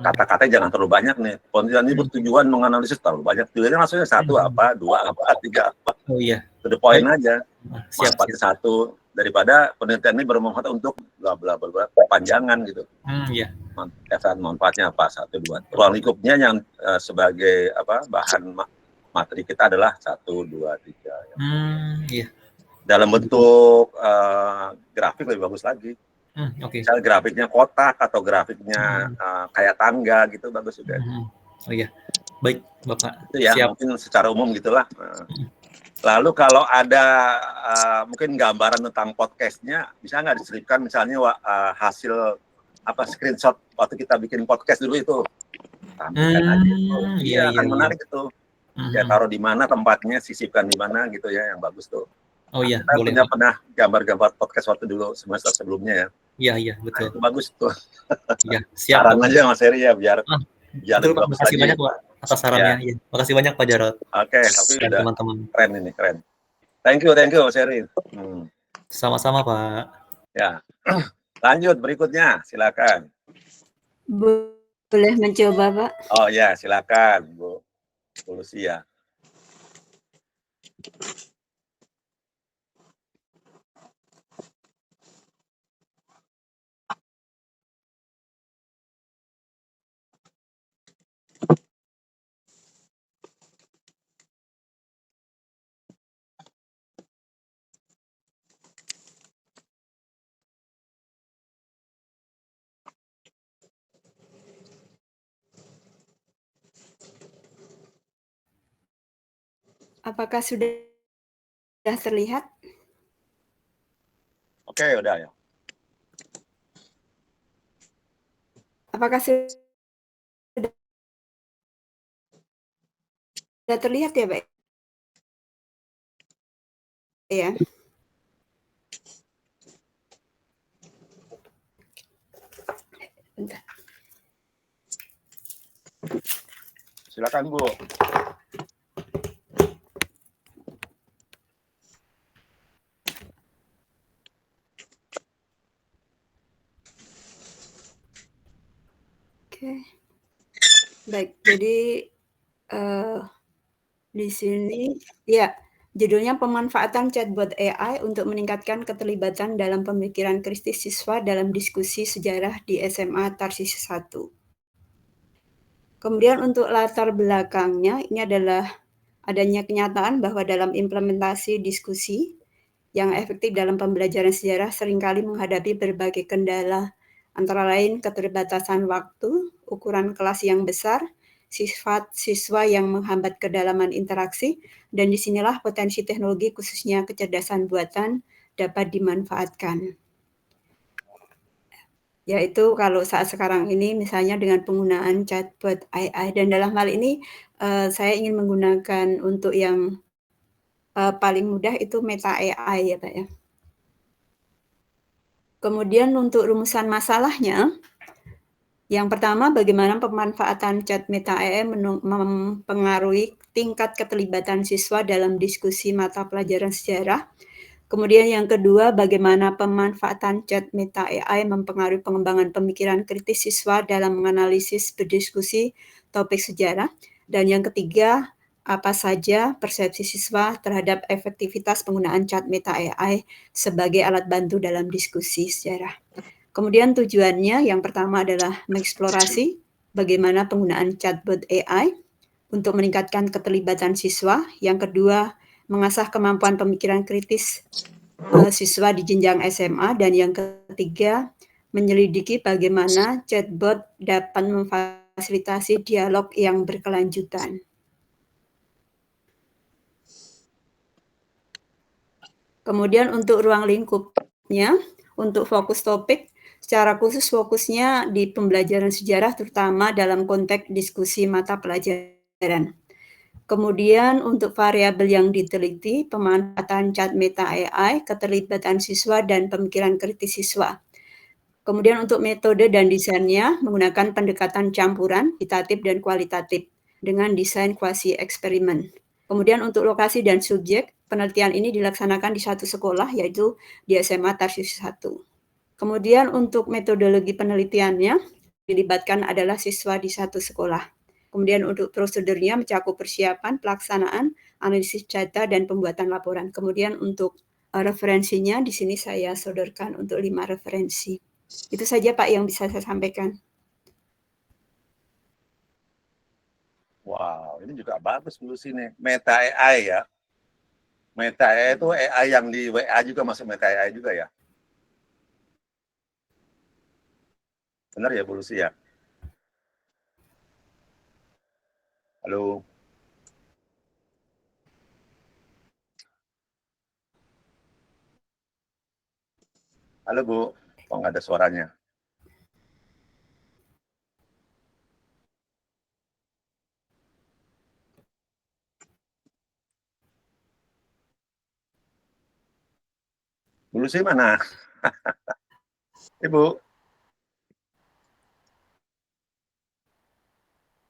kata-katanya jangan terlalu banyak nih. Penelitian ini bertujuan menganalisis terlalu banyak. Pilihannya langsungnya 1 apa, 2 apa, 3 apa. Oh iya. To the point aja. Siap. Manfaatnya 1 daripada penelitian ini bermanfaat untuk bla bla bla panjangan gitu. Iya. Manfaatnya apa? 1, 2. Ruang lingkupnya yang sebagai bahan materi kita adalah 1, 2, 3. Iya. Dalam bentuk grafik lebih bagus lagi. Misalnya grafiknya kotak atau grafiknya kayak tangga gitu bagus juga. Oh iya, baik Bapak. Itu ya, mungkin secara umum gitulah. Lalu kalau ada mungkin gambaran tentang podcastnya, bisa nggak diselipkan misalnya hasil screenshot waktu kita bikin podcast dulu itu, tampilkan aja itu. Iya, akan menarik itu. Ya taruh di mana tempatnya, sisipkan di mana gitu ya, yang bagus tuh. Oh iya, kita boleh. pernah gambar-gambar podcast waktu dulu semester sebelumnya ya. Iya, betul. Nah, itu bagus tuh. Iya, siap. Saran aja Mas Heri ya, biar betul, Pak. Makasih banyak Pak atas sarannya. Ya. Makasih banyak Pak Jarod. Oke, tapi dan udah teman-teman. Keren ini, keren. Thank you Mas Heri. Sama-sama Pak. Ya, lanjut berikutnya, silakan. Boleh mencoba Pak? Oh ya, silakan Bu Lucia. Apakah sudah terlihat? Oke, udah ya. Apakah sudah terlihat ya, Pak? Ya. Bentar. Silakan Bu. Oke. Baik, jadi di sini ya judulnya pemanfaatan chatbot AI untuk meningkatkan keterlibatan dalam pemikiran kritis siswa dalam diskusi sejarah di SMA Tarsius 1. Kemudian untuk latar belakangnya ini adalah adanya kenyataan bahwa dalam implementasi diskusi yang efektif dalam pembelajaran sejarah seringkali menghadapi berbagai kendala, antara lain keterbatasan waktu, ukuran kelas yang besar, sifat siswa yang menghambat kedalaman interaksi, dan disinilah potensi teknologi khususnya kecerdasan buatan dapat dimanfaatkan. Yaitu kalau saat sekarang ini misalnya dengan penggunaan chatbot AI, dan dalam hal ini saya ingin menggunakan untuk yang paling mudah itu Meta AI ya Pak ya. Kemudian untuk rumusan masalahnya, yang pertama bagaimana pemanfaatan chat Meta AI mempengaruhi tingkat keterlibatan siswa dalam diskusi mata pelajaran sejarah. Kemudian yang kedua, bagaimana pemanfaatan chat Meta AI mempengaruhi pengembangan pemikiran kritis siswa dalam menganalisis berdiskusi topik sejarah. Dan yang ketiga, apa saja persepsi siswa terhadap efektivitas penggunaan chat Meta AI sebagai alat bantu dalam diskusi sejarah. Kemudian tujuannya yang pertama adalah mengeksplorasi bagaimana penggunaan chatbot AI untuk meningkatkan keterlibatan siswa. Yang kedua, mengasah kemampuan pemikiran kritis siswa di jenjang SMA. Dan yang ketiga, menyelidiki bagaimana chatbot dapat memfasilitasi dialog yang berkelanjutan. Kemudian untuk ruang lingkupnya, untuk fokus topik, secara khusus fokusnya di pembelajaran sejarah terutama dalam konteks diskusi mata pelajaran. Kemudian untuk variabel yang diteliti, pemanfaatan chat Meta AI, keterlibatan siswa dan pemikiran kritis siswa. Kemudian untuk metode dan desainnya menggunakan pendekatan campuran, kuantitatif dan kualitatif dengan desain kuasi eksperimen. Kemudian untuk lokasi dan subjek, penelitian ini dilaksanakan di satu sekolah yaitu di SMA Tarsius 1. Kemudian untuk metodologi penelitiannya, dilibatkan adalah siswa di satu sekolah. Kemudian untuk prosedurnya mencakup persiapan, pelaksanaan, analisis data, dan pembuatan laporan. Kemudian untuk referensinya di sini saya sodorkan untuk 5 referensi. Itu saja Pak yang bisa saya sampaikan. Wow, ini juga bagus dulu sini. Meta AI ya. Meta AI itu AI yang di WA juga masuk Meta AI juga ya. Benar ya Bu Lucy ya? Halo. Halo Bu, kok nggak ada suaranya? Bu Lucy mana? Ibu.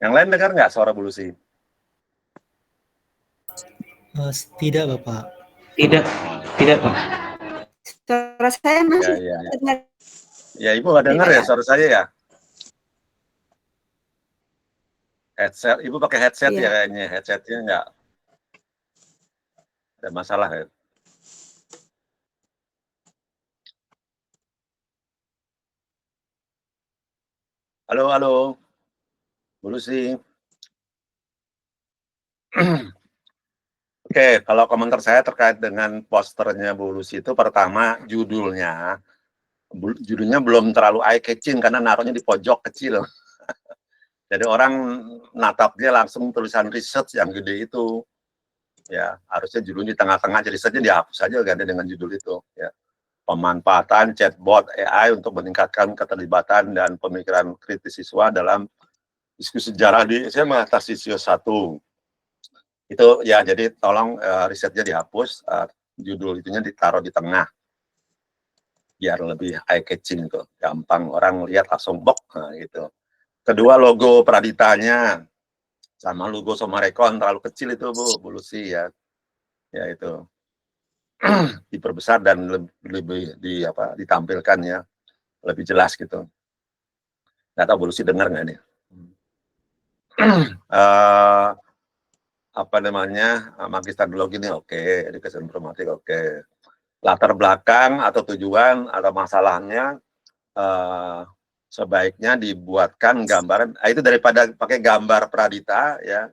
Yang lain dengar nggak suara Bu Lucy? Tidak Bapak. Tidak Pak. Suara saya masih Ya. dengar. Ya Ibu nggak dengar ya suara saya ya? Headset, Ibu pakai headset ya kayaknya. Headsetnya nggak ada masalah ya. Halo, Bu Lucy. Oke, kalau komentar saya terkait dengan posternya Bu Lucy itu pertama judulnya belum terlalu eye-catching karena naruhnya di pojok kecil. Jadi orang natapnya langsung tulisan research yang gede itu. Ya, harusnya judulnya di tengah-tengah, jadi saja dihapus saja ganti dengan judul itu. Ya. Pemanfaatan chatbot AI untuk meningkatkan keterlibatan dan pemikiran kritis siswa dalam diskusi sejarah di SMA Tarsisius 1. Itu ya, jadi tolong risetnya dihapus, judul itunya ditaruh di tengah biar lebih eye catching tuh, gampang orang lihat langsung bok, nah, gitu. Kedua, logo Praditanya sama logo Somarekon terlalu kecil itu Bu Lucy ya. Ya itu diperbesar dan lebih ditampilkan ya, lebih jelas gitu. Nggak tahu Bu Lucy dengar nggak nih? Apa namanya, magister biologi ini oke, edukasi informatik oke. Latar belakang atau tujuan atau masalahnya sebaiknya dibuatkan gambaran, itu daripada pakai gambar Pradita ya,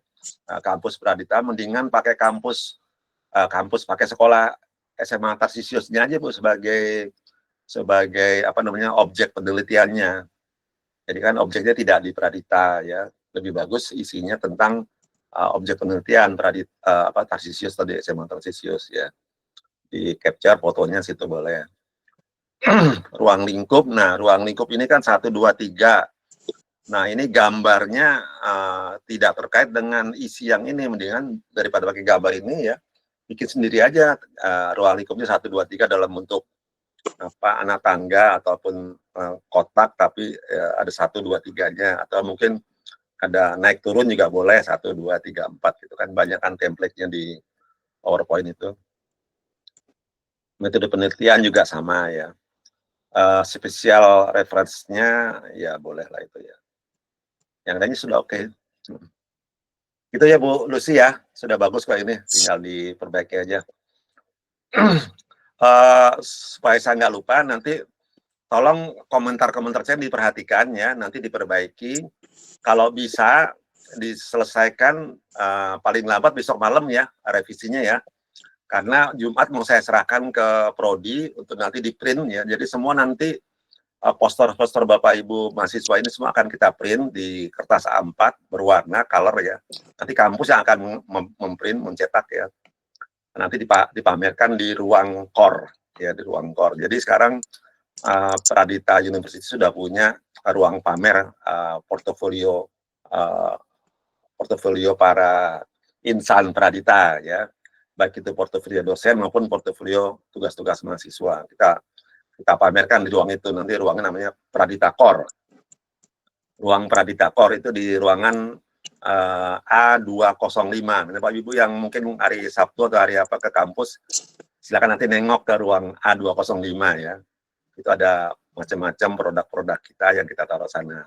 kampus Pradita, mendingan pakai kampus pakai sekolah SMA Tarsisiusnya aja Bu sebagai apa namanya objek penelitiannya. Jadi kan objeknya tidak di Pradita ya, lebih bagus isinya tentang objek penelitian Pradita Tarsisius tadi, SMA Tarsisius ya. Di capture fotonya situ boleh. Ruang lingkup. Nah, ruang lingkup ini kan 1, 2, 3. Nah, ini gambarnya tidak terkait dengan isi yang ini. Mendingan daripada pakai gambar ini ya, bikin sendiri aja ruang lingkupnya 1, 2, 3 dalam bentuk anak tangga ataupun kotak, tapi ada 1, 2, 3-nya. Atau mungkin ada naik turun juga boleh, 1, 2, 3, 4 gitu kan. Banyak kan template-nya di PowerPoint itu. Metode penelitian juga sama ya. Spesial reference-nya ya boleh lah itu ya. Yang lainnya sudah oke. Gitu ya Bu Lucy ya, sudah bagus kok ini, tinggal diperbaiki aja. Supaya saya nggak lupa, nanti tolong komentar-komentar saya diperhatikan ya, nanti diperbaiki. Kalau bisa diselesaikan paling lambat besok malam ya, revisinya ya. Karena Jumat mau saya serahkan ke Prodi untuk nanti di print ya. Jadi semua nanti poster-poster Bapak Ibu mahasiswa ini semua akan kita print di kertas A4 berwarna color ya. Nanti kampus yang akan memprint, mencetak ya. Nanti dipamerkan di ruang core ya, di ruang core. Jadi sekarang Pradita University sudah punya ruang pamer portofolio para insan Pradita ya. Baik itu portofolio dosen maupun portofolio tugas-tugas mahasiswa. Kita pamerkan di ruang itu, nanti ruangnya namanya Pradita Core. Ruang Pradita Core itu di ruangan A205. Nah, Pak Ibu yang mungkin hari Sabtu atau hari apa ke kampus, silakan nanti nengok ke ruang A205 ya. Itu ada macam-macam produk-produk kita yang kita taruh sana.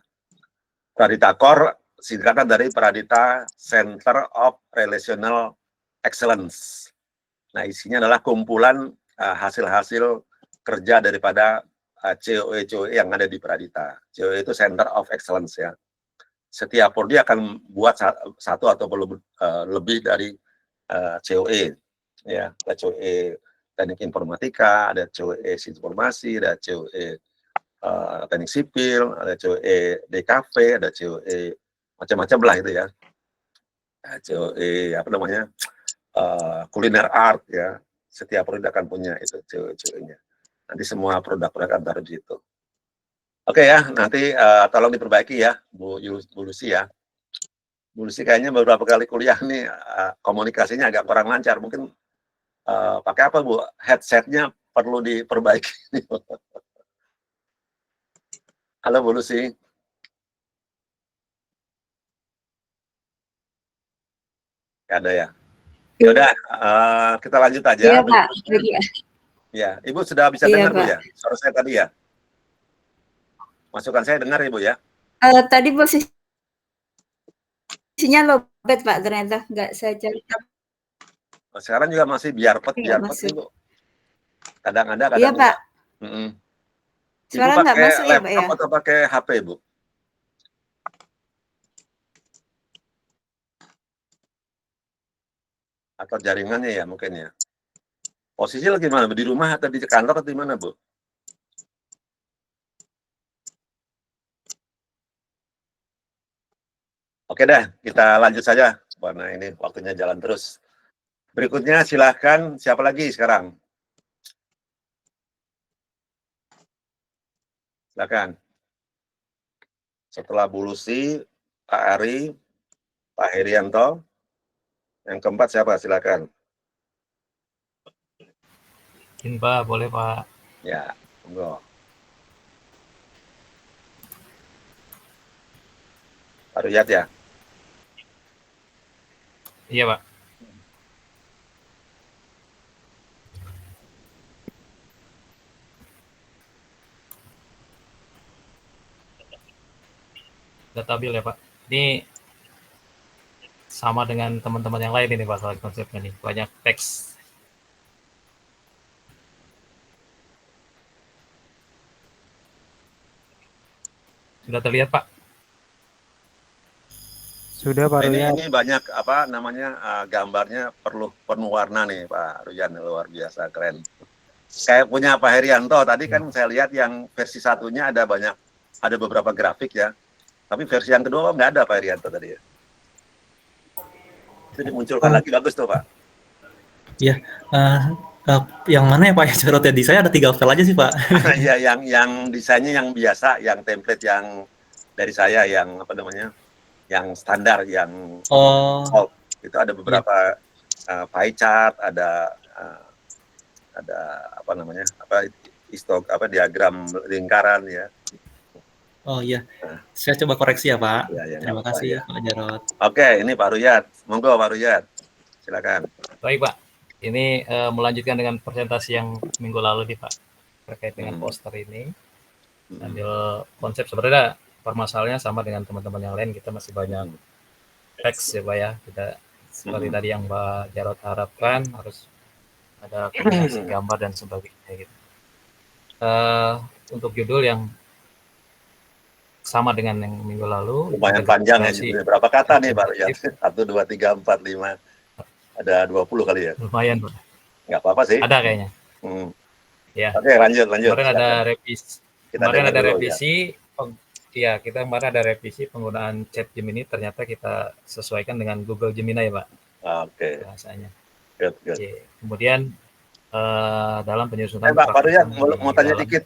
Pradita Core singkatan dari Pradita Center of Relational Excellence. Nah, isinya adalah kumpulan hasil-hasil kerja daripada COE yang ada di Pradita. COE itu Center of Excellence ya. Setiap prodi akan buat satu atau lebih dari COE ya. Ada COE Teknik Informatika, ada COE Informasi, ada COE Teknik Sipil, ada COE DKV, ada COE macam-macam lah itu ya. COE apa namanya? Kuliner art ya. Setiap produk akan punya itu COE-nya. Nanti semua produk-produk akan taruh di situ. Oke ya, nanti tolong diperbaiki ya, Bu Lucy ya. Bu Lucy kayaknya beberapa kali kuliah nih komunikasinya agak kurang lancar. Mungkin pakai apa Bu? Headsetnya perlu diperbaiki. Halo Bu Lucy. Gak ada ya? Ya udah, kita lanjut aja. Iya Pak. Ya, Ibu sudah bisa Iya, dengar Bu Pak. ya? Suara saya tadi ya? Masukan saya dengar Ibu ya? Tadi posisinya lowbat Pak, ternyata nggak saya cari. Sekarang juga masih biarpet Nggak nih masuk. Bu. Kadang ada, kadang Iya Pak. enggak. Ibu Suara nggak pakai masuk ya Pak laptop ya? atau pakai HP Bu? Atau jaringannya ya mungkin ya? Posisi lagi mana? Di rumah atau di kantor atau di mana Bu? Oke dah, kita lanjut saja. Karena ini waktunya jalan terus. Berikutnya silahkan, siapa lagi sekarang? Silakan. Setelah Bu Lucy, Pak Ari, Pak Herianto. Yang keempat siapa? Silakan. Mungkin Pak, boleh Pak. Ya, monggo. Pak Ruyat ya? Iya Pak. Udah stabil ya Pak. Ini sama dengan teman-teman yang lain ini Pak, soal konsepnya nih. Banyak teks. Sudah terlihat Pak? Sudah Pak Ruyat. Ini banyak apa namanya gambarnya perlu penuh warna nih Pak Ruyan, luar biasa keren. Kayak punya Pak Herianto tadi kan saya lihat yang versi satunya ada beberapa grafik ya. Tapi versi yang kedua nggak ada Pak Herianto tadi ya. Itu dimunculkan lagi, bagus tuh Pak. Iya. Yang mana ya Pak yang Jarot ya? Di saya ada 3 file aja sih Pak. Ya yang desainnya yang biasa, yang template yang dari saya yang apa namanya, yang standar, yang itu ada beberapa pie chart, ada apa namanya, diagram lingkaran ya. Oh iya, saya coba koreksi ya Pak. Ya, Terima kasih Pak Jarot. Oke, ini Pak Ruyat, monggo Pak Ruyat, silakan. Baik Pak, ini melanjutkan dengan presentasi yang minggu lalu nih Pak, terkait dengan poster ini. Sambil konsep sebenarnya permasalahannya sama dengan teman-teman yang lain, kita masih banyak teks ya Pak ya. Kita seperti tadi yang Pak Jarot harapkan harus ada kombinasi gambar dan sebagainya gitu. Untuk judul yang sama dengan yang minggu lalu. Lumayan panjang ya, berapa kata nih Pak Ruyat? 1, 2, 3, 4, 5. Ada 20 kali ya? Lumayan Pak. Nggak apa-apa sih. Ada kayaknya. Ya. Oke, lanjut. Kemarin ada revisi. Kita kemarin ada revisi penggunaan chat Gemini, ternyata kita sesuaikan dengan Google Gemini ya Pak. Oke. Bahasanya. Good. Kemudian dalam penyusunan. Pak Ruyat mau tanya dikit,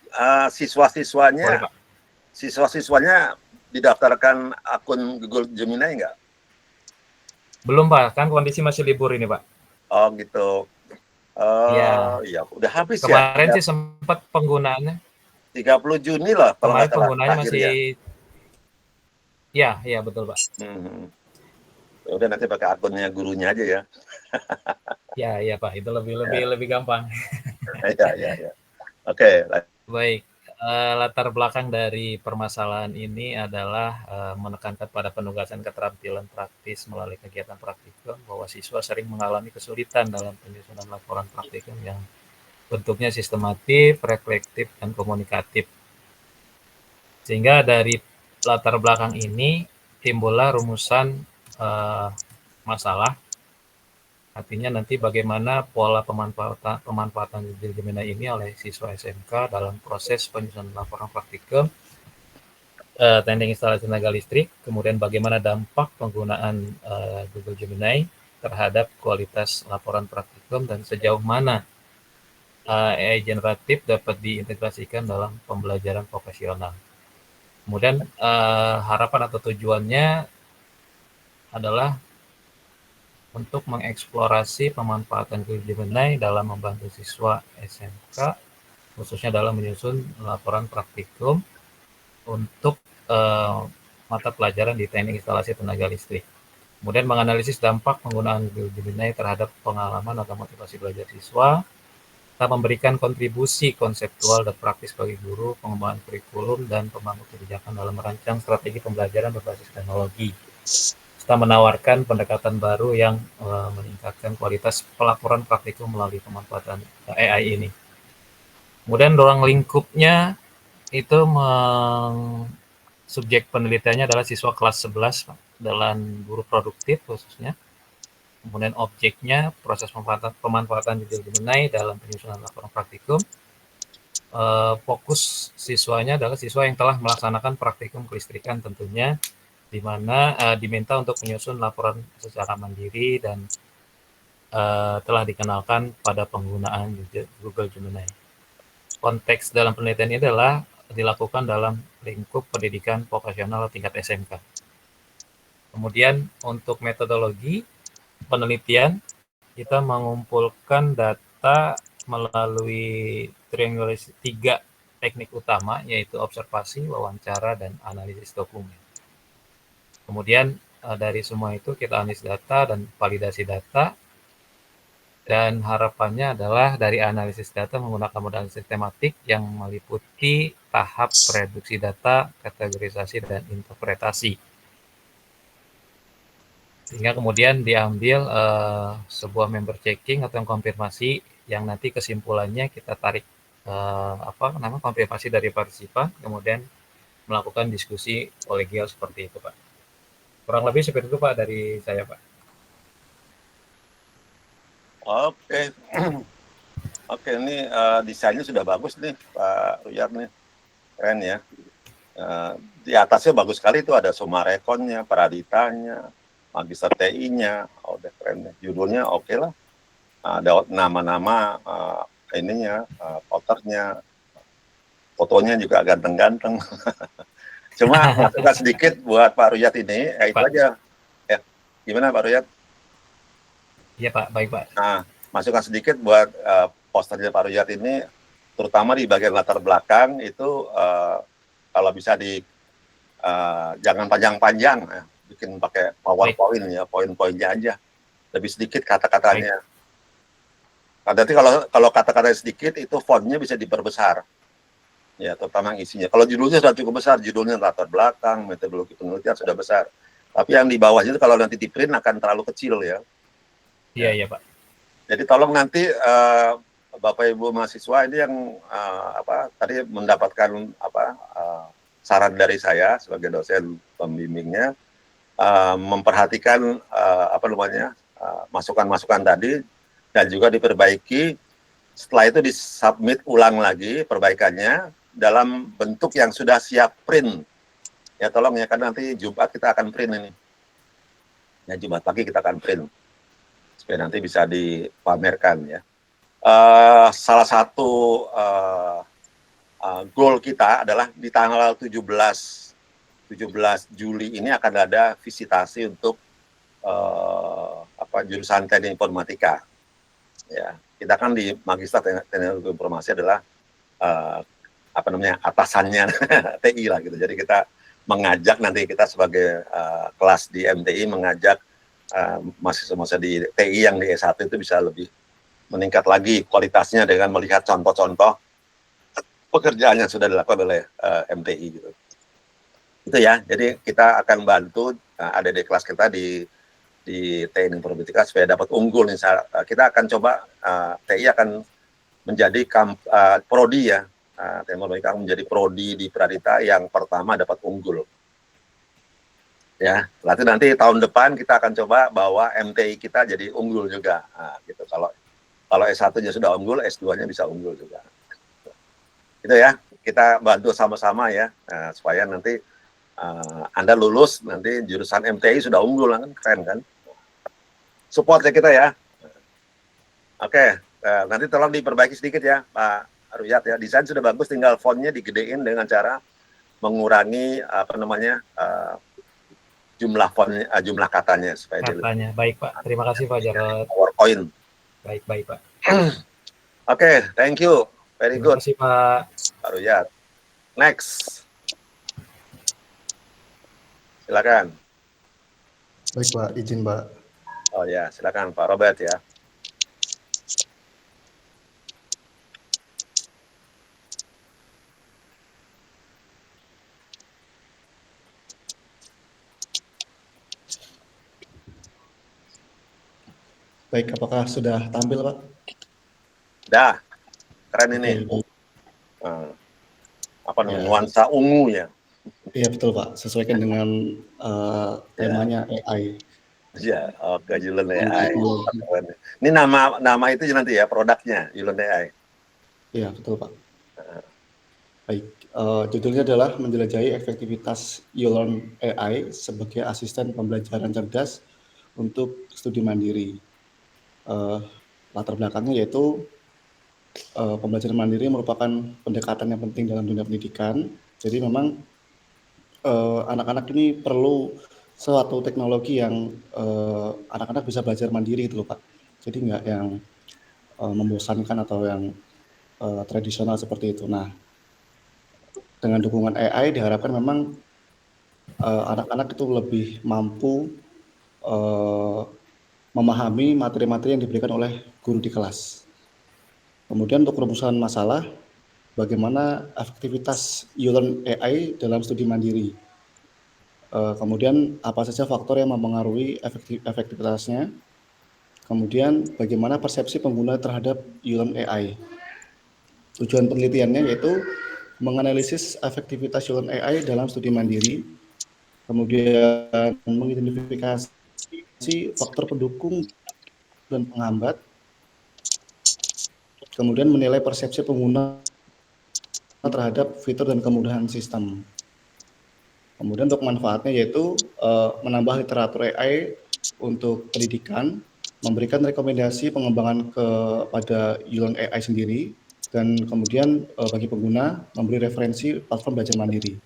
siswa-siswanya didaftarkan akun Google Gemini nggak? Belum Pak, kan kondisi masih libur ini Pak. Oh gitu. Ya, udah habis ya. Kemarin sih sempat penggunaannya. 30 Juni lah. Kemarin penggunaannya masih. Ya, betul Pak. Udah nanti pakai akunnya gurunya aja ya. Iya Pak, itu lebih gampang. Ya. Oke. Baik. latar belakang dari permasalahan ini adalah menekankan pada penugasan keterampilan praktis melalui kegiatan praktikum, bahwa siswa sering mengalami kesulitan dalam penyusunan laporan praktikum yang bentuknya sistematif, reflektif, dan komunikatif. Sehingga dari latar belakang ini timbullah rumusan masalah. Artinya nanti bagaimana pola pemanfaatan Google Gemini ini oleh siswa SMK dalam proses penyusunan laporan praktikum, teknik instalasi tenaga listrik, kemudian bagaimana dampak penggunaan Google Gemini terhadap kualitas laporan praktikum, dan sejauh mana AI generatif dapat diintegrasikan dalam pembelajaran profesional. Kemudian harapan atau tujuannya adalah untuk mengeksplorasi pemanfaatan Google Gemini dalam membantu siswa SMK, khususnya dalam menyusun laporan praktikum untuk mata pelajaran di teknik instalasi tenaga listrik. Kemudian menganalisis dampak penggunaan Google Gemini terhadap pengalaman atau motivasi belajar siswa, kita memberikan kontribusi konseptual dan praktis bagi guru, pengembangan kurikulum, dan pemangku kebijakan dalam merancang strategi pembelajaran berbasis teknologi. Kita menawarkan pendekatan baru yang meningkatkan kualitas pelaporan praktikum melalui pemanfaatan AI ini. Kemudian ruang lingkupnya itu subjek penelitiannya adalah siswa kelas 11 dalam guru produktif khususnya. Kemudian objeknya proses pemanfaatan Google Gemini dalam penyusunan laporan praktikum. Fokus siswanya adalah siswa yang telah melaksanakan praktikum kelistrikan tentunya, di mana diminta untuk menyusun laporan secara mandiri dan telah dikenalkan pada penggunaan Google Gemini. Konteks dalam penelitian ini adalah dilakukan dalam lingkup pendidikan vokasional tingkat SMK. Kemudian untuk metodologi penelitian, kita mengumpulkan data melalui triangulasi 3 teknik utama, yaitu observasi, wawancara, dan analisis dokumen. Kemudian dari semua itu kita analisis data dan validasi data, dan harapannya adalah dari analisis data menggunakan modal sistematik yang meliputi tahap reduksi data, kategorisasi, dan interpretasi. Sehingga kemudian diambil sebuah member checking atau konfirmasi yang nanti kesimpulannya kita tarik konfirmasi dari partisipan, kemudian melakukan diskusi kolegial seperti itu, Pak. Kurang lebih seperti itu, Pak, dari saya, Pak. Oke. Oke, ini desainnya sudah bagus nih, Pak Ruyat nih. Keren ya. Di atasnya bagus sekali itu ada Sumarekonnya, Praditanya, Magister TI-nya, udah keren. Judulnya oke lah. Ada nama-nama authornya, fotonya juga ganteng-ganteng. Cuma masukan sedikit buat Pak Ruyat ini, itu aja. Ya, gimana Pak Ruyat? Iya Pak, baik Pak. Nah, masukan sedikit buat posternya Pak Ruyat ini, terutama di bagian latar belakang itu kalau bisa jangan panjang-panjang, bikin pakai PowerPoint ya, poin-poinnya aja, lebih sedikit kata-katanya. Nah, nanti kalau kata-katanya sedikit itu fontnya bisa diperbesar. Ya, terutama isinya. Kalau judulnya sudah cukup besar, judulnya latar belakang, metodologi penelitian sudah besar. Tapi yang di bawahnya itu kalau nanti di print akan terlalu kecil ya. Iya Pak. Jadi tolong nanti Bapak Ibu mahasiswa ini yang tadi mendapatkan saran dari saya sebagai dosen pembimbingnya, memperhatikan masukan-masukan tadi dan juga diperbaiki. Setelah itu disubmit ulang lagi perbaikannya dalam bentuk yang sudah siap print. Ya tolong ya, kan nanti Jumat kita akan print ini. Ya Jumat pagi kita akan print. Supaya nanti bisa dipamerkan ya. Salah satu goal kita adalah di tanggal 17 Juli ini akan ada visitasi untuk jurusan teknik informatika. Ya, kita kan di Magister Teknik Informasi adalah atasannya TI lah gitu. Jadi kita mengajak nanti kita sebagai kelas di MTI mengajak mahasiswa-mahasiswa di TI yang di S1 itu bisa lebih meningkat lagi kualitasnya dengan melihat contoh-contoh pekerjaan yang sudah dilakukan oleh MTI gitu. Itu ya. Jadi kita akan bantu adik-adik kelas kita di Teknik Informatika supaya dapat unggul. Kita akan coba TI akan menjadi prodi ya. Teknik akan menjadi prodi di Pradita yang pertama dapat unggul. Ya, nanti tahun depan kita akan coba bawa MTI kita jadi unggul juga. Gitu. Kalau S1-nya sudah unggul, S2-nya bisa unggul juga. Itu ya, kita bantu sama-sama ya, supaya nanti Anda lulus, nanti jurusan MTI sudah unggul, kan keren kan? Support ya kita ya. Oke, nanti tolong diperbaiki sedikit ya Pak Ruyat ya. Desain sudah bagus, tinggal fontnya digedein dengan cara mengurangi jumlah fontnya, jumlah katanya supaya katanya. Baik Pak, terima kasih Pak Jarod. PowerPoint. Baik Pak. Oke, thank you. Very good. Terima kasih Pak. Pak Ruyat. Next. Silakan. Baik Pak, izin Pak. Oh ya, silakan Pak Robert ya. Baik, apakah sudah tampil Pak? Dah, keren ini. Oke, Apa namanya, Ya. nuansa ungu ya. Iya betul Pak, sesuaikan dengan temanya AI. Ya, oke, Yulon AI. Oh, Keren. Ini nama itu nanti ya, produknya Yulon AI. Iya betul Pak. Baik, judulnya adalah menjelajahi efektivitas YouLearn AI sebagai asisten pembelajaran cerdas untuk studi mandiri. Latar belakangnya yaitu pembelajaran mandiri merupakan pendekatan yang penting dalam dunia pendidikan. Jadi memang anak-anak ini perlu suatu teknologi yang anak-anak bisa belajar mandiri gitu loh Pak. Jadi nggak yang membosankan atau yang tradisional seperti itu. Nah, dengan dukungan AI diharapkan memang anak-anak itu lebih mampu memahami materi-materi yang diberikan oleh guru di kelas. Kemudian untuk perumusan masalah, bagaimana efektivitas YouLearn AI dalam studi mandiri. Kemudian apa saja faktor yang mempengaruhi efektivitasnya. Kemudian bagaimana persepsi pengguna terhadap YouLearn AI. Tujuan penelitiannya yaitu menganalisis efektivitas YouLearn AI dalam studi mandiri, kemudian mengidentifikasi faktor pendukung dan penghambat, kemudian menilai persepsi pengguna terhadap fitur dan kemudahan sistem. Kemudian untuk manfaatnya yaitu menambah literatur AI untuk pendidikan, memberikan rekomendasi pengembangan kepada YouLearn AI sendiri, dan kemudian bagi pengguna memberi referensi platform belajar mandiri.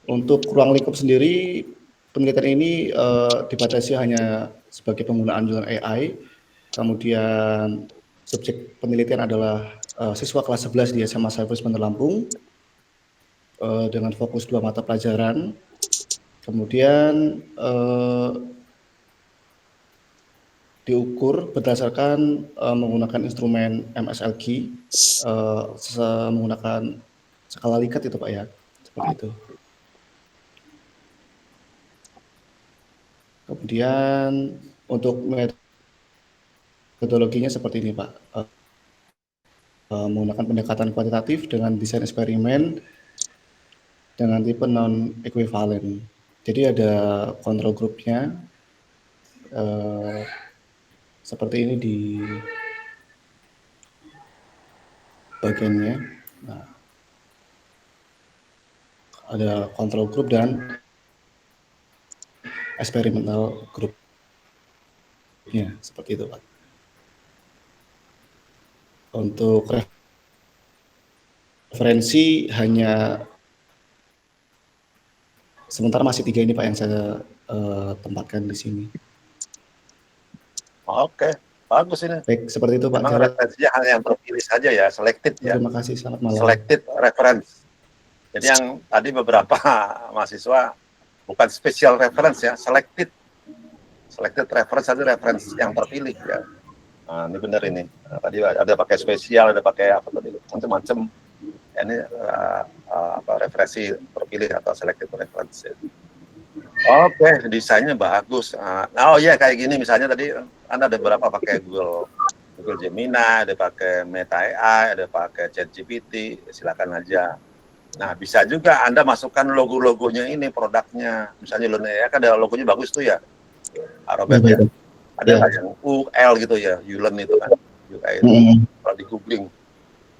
Untuk ruang lingkup sendiri, penelitian ini dibatasi hanya sebagai penggunaan YouLearn AI. Kemudian subjek penelitian adalah siswa kelas 11 di SMA Service Bandar Lampung dengan fokus 2 mata pelajaran. Kemudian diukur berdasarkan menggunakan instrumen MSLG, menggunakan skala Likert itu Pak ya, seperti itu. Kemudian untuk metodologinya seperti ini Pak, menggunakan pendekatan kuantitatif dengan desain eksperimen dengan tipe non-equivalent. Jadi ada control groupnya, seperti ini di bagiannya. Nah, ada control group dan experimental groupnya, seperti itu Pak. Untuk referensi hanya sementara masih 3 ini Pak yang saya tempatkan di sini. Oke, bagus ini. Baik, seperti itu Pak. Memang referensinya hanya yang terpilih saja ya, selected ya. Terima kasih, selamat malam. Selected reference. Jadi yang tadi beberapa mahasiswa bukan special reference ya, selected reference ada reference yang terpilih ya. Nah, ini benar ini. Nah, tadi ada pakai spesial, ada pakai apa tadi, macam-macam. Ini referensi terpilih atau selected reference. Oke, desainnya bagus. Oh iya, kayak gini misalnya tadi Anda ada beberapa pakai Google Gemini, ada pakai Meta AI, ada pakai ChatGPT, silakan aja. Nah, bisa juga Anda masukkan logo-logonya ini produknya. Misalnya Yulon AI kan ada logonya bagus tuh ya, Robert ya. Ada nggak yang UL gitu ya, Yulon itu kan, UI itu. Kalau di googling.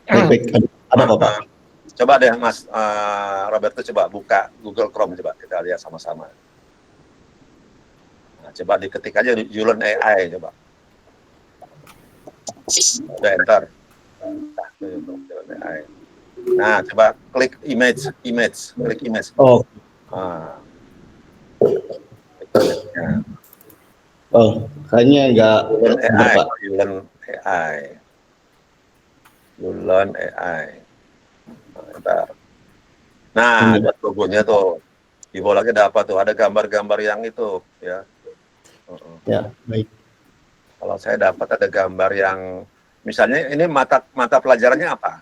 Baik. Ada kok Pak. Coba deh Mas Roberto coba buka Google Chrome, coba kita lihat sama-sama. Nah, coba diketik aja Yulon AI coba. Udah enter. Nah, coba klik image, klik image. Oh, kayaknya nggak Yulon Pak. Yulon AI. Bentar. Nah, ada logonya tuh. Di bawah lagi ada apa tuh? Ada gambar-gambar yang itu, ya. Ya, baik. Kalau saya dapat ada gambar yang, misalnya ini mata pelajarannya apa?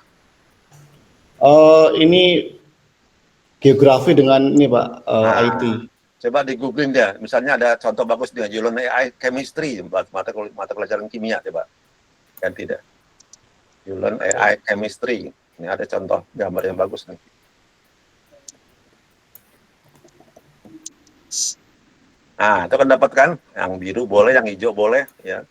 Ini geografi dengan ini Pak, IT. Coba di googling dia, misalnya ada contoh bagus dengan Yulon AI Chemistry, mata pelajaran kimia, coba. Kan tidak. Yulon AI Chemistry, ini ada contoh gambar yang bagus nih. Nah, itu kan dapat kan, yang biru boleh, yang hijau boleh, ya.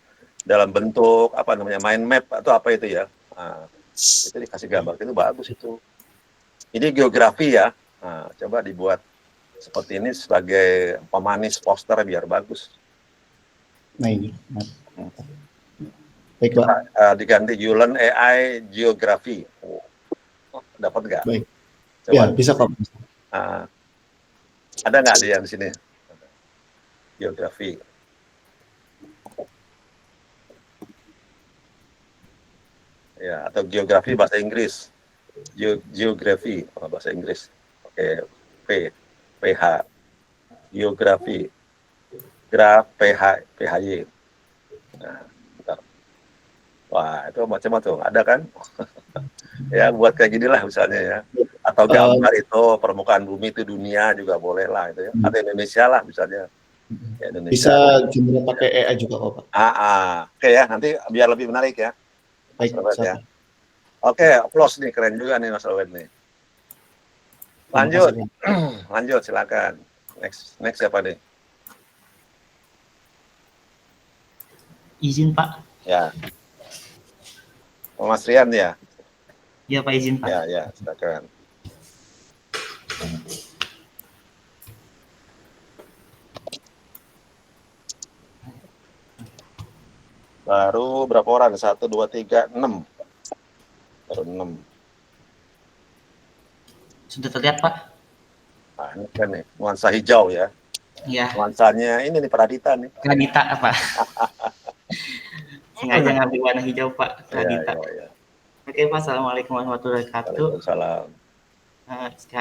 Dalam bentuk apa namanya, mind map atau apa itu ya. Nah, itu dikasih gambar, itu bagus itu. Ini geografi ya. Nah, coba dibuat seperti ini sebagai pemanis poster biar bagus. Nah ini. Baik Pak. Diganti Yulon AI Geografi. Dapat nggak? Baik. Coba. Ya bisa kok. Ada nggak dia di sini? Geografi. Ya, atau geografi bahasa Inggris. Geografi bahasa Inggris. Oke, PH. Geografi. PHY. Nah, bentar. Wah, itu macam-macam tuh. Ada kan? Ya, buat kayak gini lah misalnya ya. Atau gambar itu permukaan bumi itu dunia juga boleh lah itu ya. Atau Indonesia lah misalnya. Ya, Indonesia. Bisa generate pakai AI juga kok Pak. Oke ya, nanti biar lebih menarik ya. Baik, ya. Oke, applause nih, keren juga nih Mas Robert nih. Lanjut, lanjut silakan. Next siapa nih? Izin Pak. Ya. Mas Rian ya? Ya Pak, izin Pak. Ya, silakan. Baru berapa orang? 1, 2, 3, 6. Baru 6. Sudah terlihat Pak? Nah, ini kan nih, nuansa hijau ya. Ya. Nuansanya ini nih Pradita nih. Pradita Pak. Sengaja ngambil warna hijau Pak, Pradita. Ya. Oke Pak, Assalamualaikum warahmatullahi wabarakatuh. Waalaikumsalam.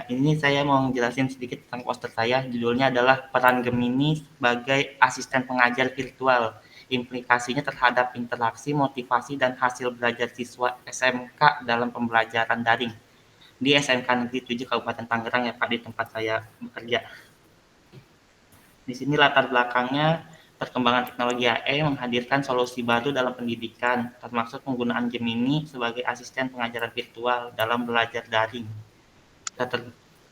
Ini saya mau menjelaskan sedikit tentang poster saya. Judulnya adalah Peran Gemini sebagai Asisten Pengajar Virtual. Implikasinya terhadap interaksi, motivasi, dan hasil belajar siswa SMK dalam pembelajaran daring di SMK Negeri 7 Kabupaten Tangerang ya Pak, di tempat saya bekerja. Di sini latar belakangnya perkembangan teknologi AI menghadirkan solusi baru dalam pendidikan, termasuk penggunaan Gemini sebagai asisten pengajaran virtual dalam belajar daring.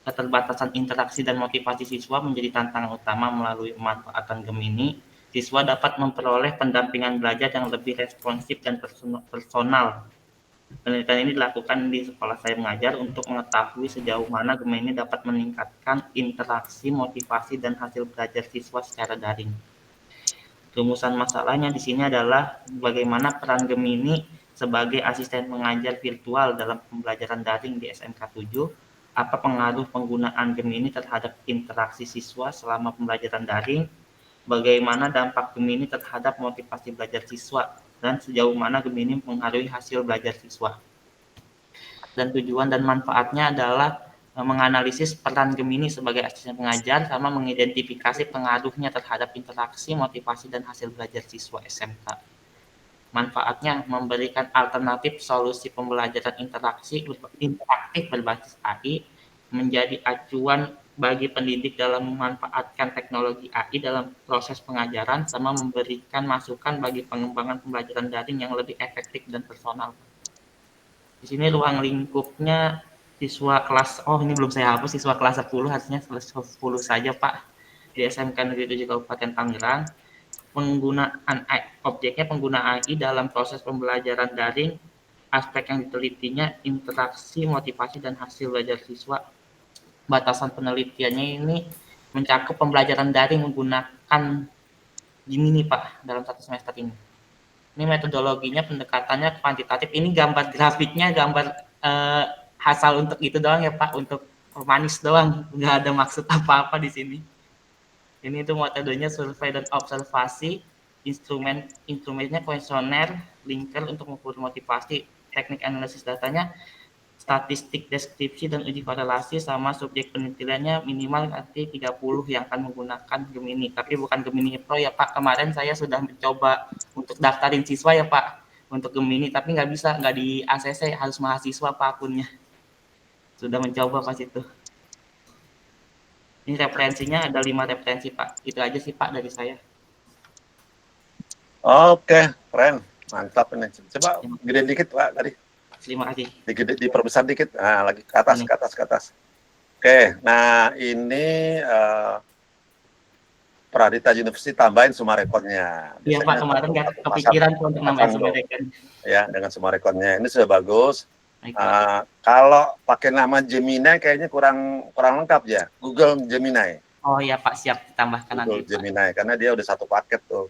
Keterbatasan interaksi dan motivasi siswa menjadi tantangan utama. Melalui pemanfaatan Gemini, siswa dapat memperoleh pendampingan belajar yang lebih responsif dan personal. Penelitian ini dilakukan di sekolah saya mengajar untuk mengetahui sejauh mana Gemini dapat meningkatkan interaksi, motivasi, dan hasil belajar siswa secara daring. Rumusan masalahnya di sini adalah bagaimana peran Gemini sebagai asisten mengajar virtual dalam pembelajaran daring di SMK 7, apa pengaruh penggunaan Gemini terhadap interaksi siswa selama pembelajaran daring, bagaimana dampak Gemini terhadap motivasi belajar siswa, dan sejauh mana Gemini mempengaruhi hasil belajar siswa. Dan tujuan dan manfaatnya adalah menganalisis peran Gemini sebagai asisten pengajar sama mengidentifikasi pengaruhnya terhadap interaksi, motivasi, dan hasil belajar siswa SMK. Manfaatnya memberikan alternatif solusi pembelajaran interaktif berbasis AI, menjadi acuan bagi pendidik dalam memanfaatkan teknologi AI dalam proses pengajaran, sama memberikan masukan bagi pengembangan pembelajaran daring yang lebih efektif dan personal. Di sini ruang lingkupnya siswa kelas, oh ini belum saya hapus, siswa kelas 10, harusnya kelas 10 saja Pak, di SMK Negeri 7 Kabupaten Tangerang. Objeknya penggunaan AI dalam proses pembelajaran daring, aspek yang ditelitinya interaksi, motivasi, dan hasil belajar siswa. Batasan penelitiannya ini mencakup pembelajaran daring menggunakan Gemini Pak dalam satu semester ini. Ini metodologinya pendekatannya kuantitatif. Ini gambar grafiknya gambar asal untuk itu doang ya Pak, untuk manis doang, nggak ada maksud apa-apa di sini. Ini itu metodenya survei dan observasi, instrumennya kuesioner, linker untuk mengukur motivasi, teknik analisis datanya, statistik deskripsi dan uji korelasi, sama subjek penelitiannya minimal nanti 30 yang akan menggunakan Gemini. Tapi bukan Gemini Pro ya Pak, kemarin saya sudah mencoba untuk daftarin siswa ya Pak untuk Gemini, tapi nggak bisa, nggak di ACC, harus mahasiswa Pak akunnya. Sudah mencoba pas itu. Ini referensinya ada 5 referensi Pak. Itu aja sih Pak dari saya. Oke, keren, mantap ini. Coba gedein dikit Pak tadi. Terima kasih. Diperbesar dikit. Nah, lagi ke atas, ke atas, ke atas. Oke, nah ini Pradita University tambahin Sumarekonnya. Iya Pak, kemarin nggak kepikiran untuk nambahin Sumarekon. Ya, dengan Sumarekonnya. Ini sudah bagus. Kalau pakai nama Gemini kayaknya kurang lengkap ya. Google Gemini. Oh iya Pak, siap ditambahkan Google nanti. Gemini, karena dia udah satu paket tuh.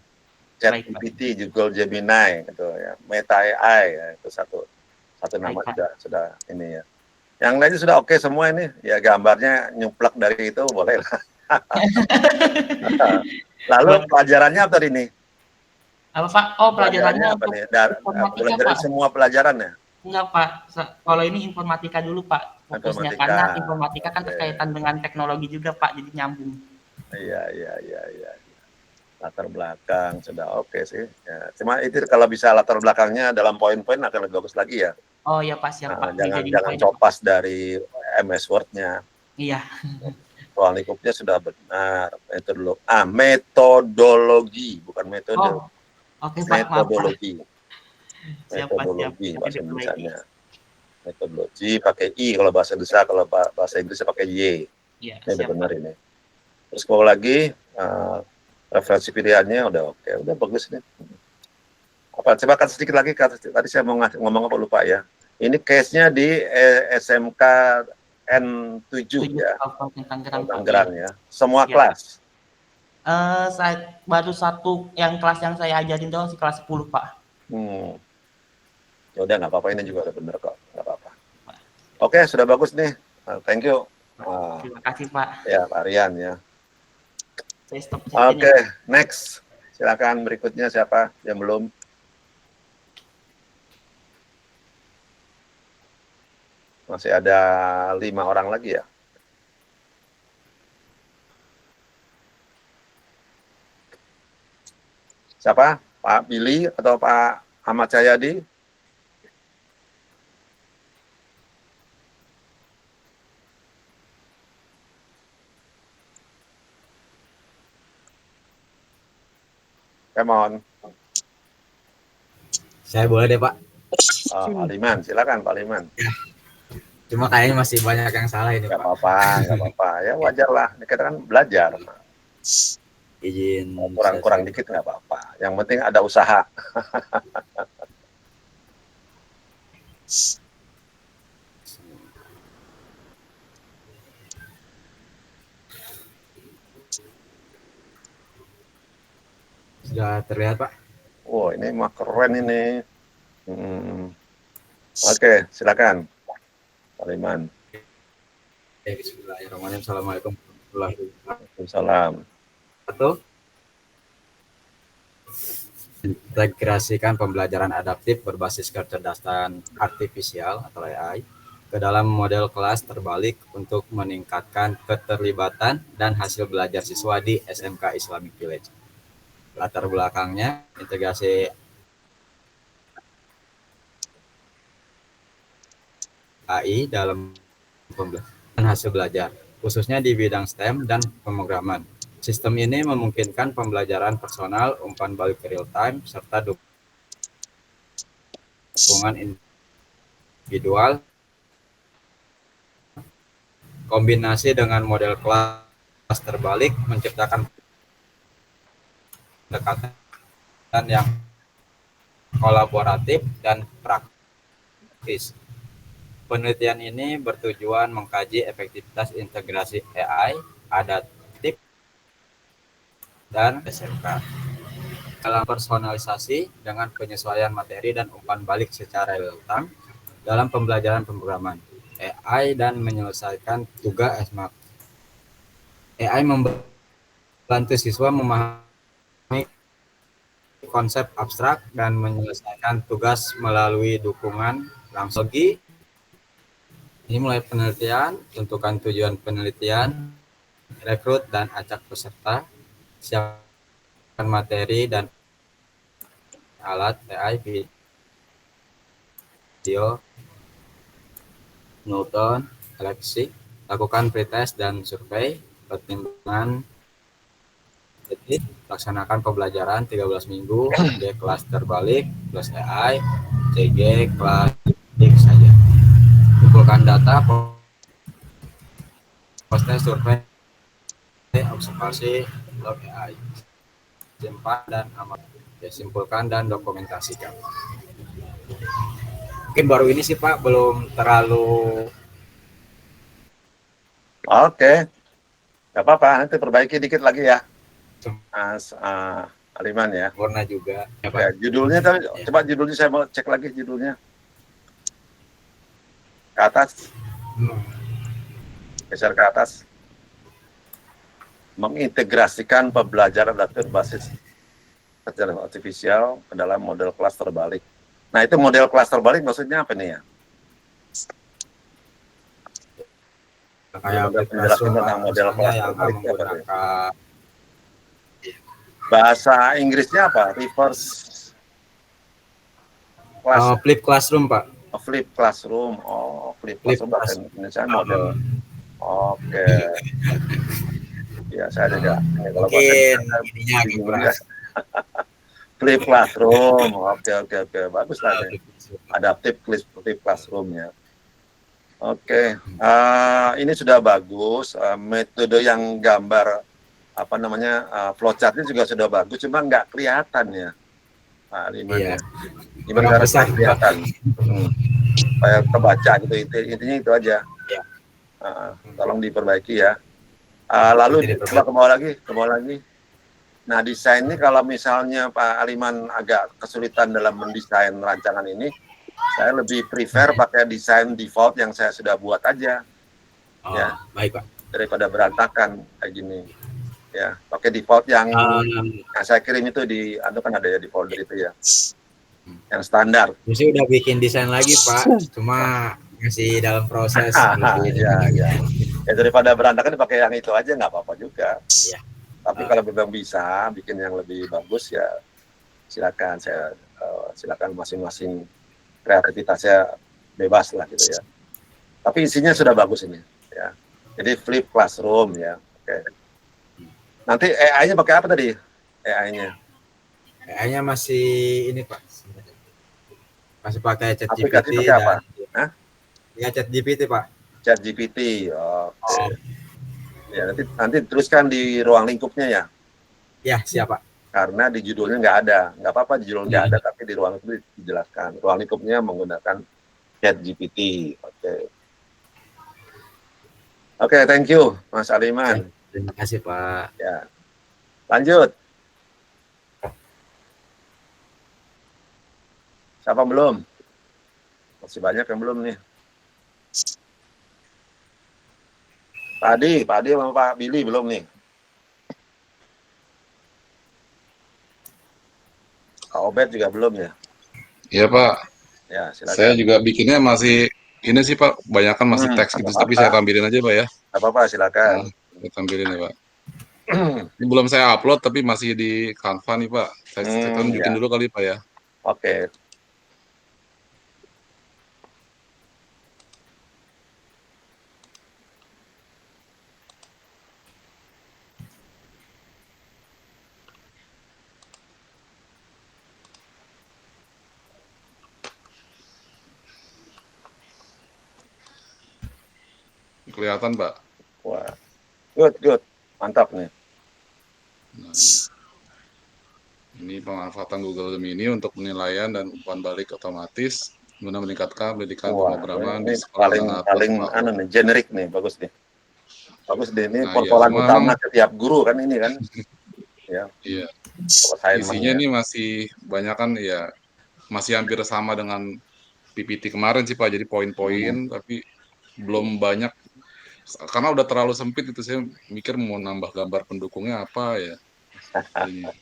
ChatGPT, Google Gemini, gitu ya. Meta AI, ya, itu satu nama sudah ini ya. Yang lainnya sudah oke semua ini. Ya gambarnya nyuplak dari itu boleh lah. Lalu pelajarannya apa tadi nih? Apa Pak? Oh pelajarannya apa nih? Dari semua pelajaran ya? Enggak Pak, kalau ini informatika dulu Pak fokusnya, karena informatika kan berkaitan dengan teknologi juga Pak, jadi nyambung. Iya. Latar belakang sudah oke sih. Ya. Cuma itu kalau bisa latar belakangnya dalam poin-poin akan lebih bagus lagi ya. Oh iya Pak, siap Pak. Jangan copas dari MS Word-nya. Iya. Ruang lingkupnya sudah benar. Metodologi, bukan metode. Oh, oke Pak, metodologi. Siap, Metodologi bahasa Indonesianya. Metodologi pakai I kalau bahasa Indonesia, kalau bahasa Inggrisnya pakai Y. Iya, ini udah benar ini. Terus kalau lagi referensi pilihannya udah oke, udah bagus nih. Apa? Coba kan sedikit lagi, tadi saya mau ngomong apa lupa ya. Ini case-nya di SMK N7 ya, Tangerang ya. Semua kelas. Saya baru satu yang kelas yang saya ajarin doang sih, kelas 10 Pak. Ya udah nggak apa-apa, ini juga udah bener kok, nggak apa-apa. Oke, sudah bagus nih. Thank you. Terima kasih Pak. Ya Pak Rian ya. Oke, next. Silakan berikutnya siapa yang belum? Masih ada 5 orang lagi ya. Siapa? Pak Billy atau Pak Ahmad Cahyadi? Come on. Saya boleh deh Pak. Pak Liman, silakan Pak Liman. Cuma kayaknya masih banyak yang salah ini Pak. Pak. Gak apa-apa. Ya wajar lah. Kita kan belajar. Izin. Kurang dikit nggak apa-apa. Yang penting ada usaha. Sudah terlihat Pak? Wow, ini mah keren ini. Oke, silakan Pak Liman. Bismillahirrahmanirrahim. Assalamualaikum warahmatullahi wabarakatuh. Integrasikan pembelajaran adaptif berbasis kecerdasan artifisial atau AI ke dalam model kelas terbalik untuk meningkatkan keterlibatan dan hasil belajar siswa di SMK Islamic Village. Latar belakangnya, integrasi AI dalam pembelajaran hasil belajar, khususnya di bidang STEM dan pemrograman. Sistem ini memungkinkan pembelajaran personal, umpan balik real time, serta dukungan individual. Kombinasi dengan model kelas terbalik menciptakan pendekatan yang kolaboratif dan praktis. Penelitian ini bertujuan mengkaji efektivitas integrasi AI, adaptif, dan SMK dalam personalisasi dengan penyesuaian materi dan umpan balik secara real-time dalam pembelajaran pemrograman AI dan menyelesaikan tugas SMAP. AI membantu siswa memahami konsep abstrak dan menyelesaikan tugas melalui dukungan langsung. Ini mulai penelitian, tentukan tujuan penelitian, rekrut dan acak peserta, siapkan materi dan alat AI, video, Newton, seleksi, lakukan pretest dan survei, pertimbangan, laksanakan pembelajaran 13 minggu, D kelas terbalik plus AI, CG kelas saja. Kumpulkan data, proses survei, observasi, log AI, simpan dan amati, simpulkan dan dokumentasikan. Mungkin baru ini sih Pak, belum terlalu. Oke, nggak apa-apa, nanti perbaiki dikit lagi ya, Mas Aliman ya. Warna juga. Ya, Pak. Ya, judulnya tapi coba judulnya saya mau cek lagi judulnya. Ke atas. Geser ke atas. Mengintegrasikan pembelajaran adaptif berbasis intelligence artifisial ke dalam model kelas terbalik. Nah, itu model kelas terbalik maksudnya apa nih ya? Kayak penjelasan tentang model kelas yang terbalik menggunakan bahasa Inggrisnya apa? Reverse class. flip classroom, Pak. Flip classroom. Oh, flip classroom bahasa Indonesia model. Oke. Ya, saya juga. Kalau Mungkin ininya ya. Flip classroom. Oke. Bagus lah. Adaptive flip classroom ya. Oke. Ini sudah bagus. Metode yang gambar apa namanya flowchartnya juga sudah bagus, cuma nggak kelihatan ya, Pak Liman. Iya. Gimana cara kelihatan? Supaya kebaca gitu. Intinya itu aja. Ya. Tolong diperbaiki ya. Lalu coba ke bawah lagi. Nah, desain ini kalau misalnya Pak Aliman agak kesulitan dalam mendesain rancangan ini, saya lebih prefer pakai desain default yang saya sudah buat aja. Ya, baik Pak. Daripada berantakan kayak gini. Ya, pakai default yang saya kirim itu di, kan ada ya di folder itu ya, yang standar. Saya udah bikin desain lagi Pak, cuma masih dalam proses. Ya, daripada berantakan dipakai yang itu aja nggak apa-apa juga. Ya. Tapi kalau memang bisa bikin yang lebih bagus ya silakan. Silakan masing-masing kreativitasnya bebas lah gitu ya. Tapi isinya sudah bagus ini ya. Jadi flip classroom ya. Oke. Nanti AI-nya pakai apa tadi? AI-nya? AI-nya masih ini Pak. Masih pakai ChatGPT. Aplikasi pakai apa? Ya ChatGPT Pak. ChatGPT. Oke. Ya, nanti teruskan di ruang lingkupnya ya. Ya, siap Pak. Karena di judulnya nggak apa-apa di judul nggak ada, tapi di ruang lingkup dijelaskan. Ruang lingkupnya menggunakan ChatGPT. Oke, thank you Mas Aliman. Terima kasih Pak. Ya, lanjut. Siapa belum? Masih banyak yang belum nih. Pak Adi sama Pak Billy belum nih. Kak Obed juga belum ya? Iya Pak. Ya, silakan. Saya juga bikinnya masih ini sih Pak, kebanyakan masih teks gitu, tapi saya tampilin aja Pak ya. Gak apa-apa, silakan. Saya tampilin ya Pak. Ini belum saya upload tapi masih di Canva nih Pak. Saya tunjukin dulu kali Pak ya. Oke. kelihatan, Pak. Wah, good. Mantap nih. Nah, ini pemanfaatan Google Gemini untuk penilaian dan umpan balik otomatis guna meningkatkan pendidikan Wah, pemrograman di ini sekolah sangat paling berpengaruh. nih, generik nih, bagus nih. Bagus deh, ini Nah, iya, persoalan cuma utama memang setiap guru kan ini kan. Ya, iya, assignment isinya ya. ini masih banyak kan ya, masih hampir sama dengan PPT kemarin sih Pak, jadi poin-poin tapi belum banyak karena udah terlalu sempit itu saya mikir mau nambah gambar pendukungnya apa ya. Jadinya.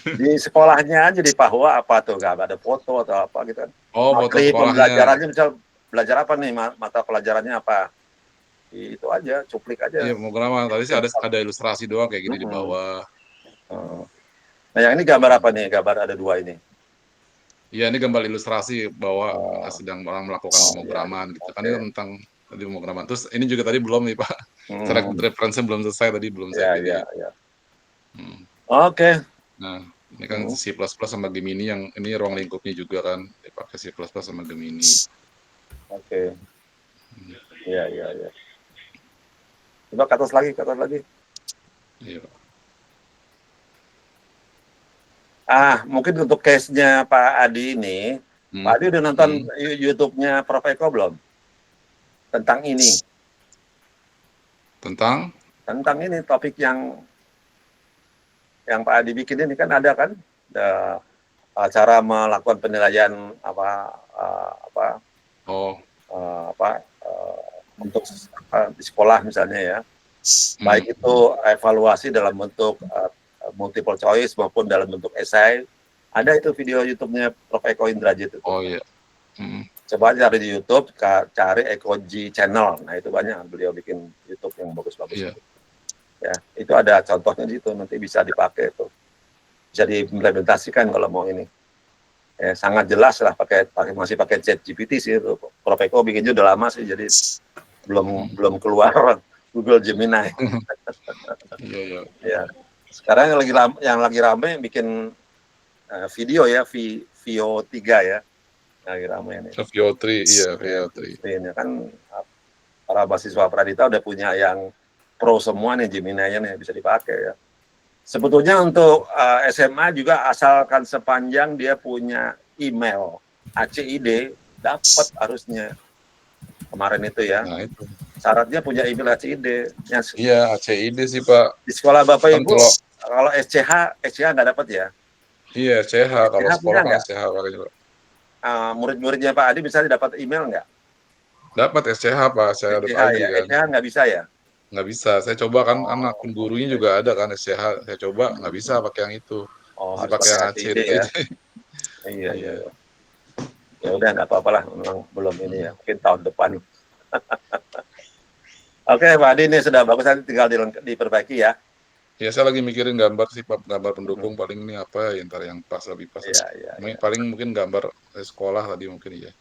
Di sekolahnya aja di Papua apa tuh, nggak ada foto atau apa gitu kan. Oh, foto Materi sekolahnya. pembelajarannya misal belajar apa nih, mata pelajarannya apa. Itu aja, cuplik aja. Iya, pemrograman. Tadi sih ada ilustrasi doang kayak gini di bawah. Oh. Nah, yang ini gambar apa nih? Gambar ada 2 ini. Iya, ini gambar ilustrasi bahwa Oh. sedang orang melakukan pemrograman gitu. Kan Oke. ini tentang tadi pemrograman. Terus ini juga tadi belum nih Pak. Referensinya belum selesai tadi belum saya pilih. Ya. Hmm. Oke. Nah, ini kan C++ sama Gemini yang ini ruang lingkupnya juga kan dipakai C++ sama Gemini. Oke. Iya. Coba ke atas lagi. Iya, Pak. Mungkin untuk case-nya Pak Adi ini, Pak Adi udah nonton YouTube-nya Prof. Eko belum? Tentang ini. Tentang ini topik yang Pak Adi bikin ini kan ada kan? Cara melakukan penilaian untuk di sekolah misalnya ya. Baik itu evaluasi dalam bentuk multiple choice maupun dalam bentuk esai. Ada itu video YouTube-nya Prof. Eko Indrajit itu. Oh iya. Coba cari di YouTube, cari Ekoji Channel. Nah, itu banyak beliau bikin YouTube yang bagus-bagus. Iya. Ya, itu ada contohnya di situ, nanti bisa dipakai itu. Bisa diimplementasikan kalau mau ini. Ya, sangat jelas lah masih pakai ChatGPT sih itu. Prof. Eko bikinnya udah lama sih, jadi belum keluar Google Gemini. Iya. Ya. Sekarang yang lagi rame bikin video ya, Vio 3 ya. Lagi rame ini. Vio 3, iya, Vio 3. Ini kan para mahasiswa Pradita udah punya yang pro semua nih, Gemini-nya nih bisa dipakai ya. Sebetulnya untuk SMA juga asalkan sepanjang dia punya email ACID dapat harusnya. Kemarin itu ya. Nah, itu. Syaratnya punya email ACID. Iya, ACID sih Pak. Di sekolah Bapak Ibu kalau SCH nggak dapat ya? Iya, SCH. Kalau sekolah kan SCH pakanya Pak. Murid-muridnya Pak Adi bisa dapat email nggak? Dapat SCH Pak, saya ada ID ya. kan. SCH nggak bisa ya? Nggak bisa, saya coba kan akun gurunya juga ada kan SCH, saya coba nggak bisa pakai yang itu. Masih pakai yang ACID ya. Iya. Ya udah nggak apa-apa lah, memang belum ini ya, mungkin tahun depan. Oke, Pak Adi ini sudah bagus, nanti tinggal diperbaiki ya. Ya, saya lagi mikirin gambar sih, Pak, gambar pendukung paling ini apa ya, ntar yang pas lebih pas. Iya. Paling mungkin gambar sekolah tadi mungkin ya.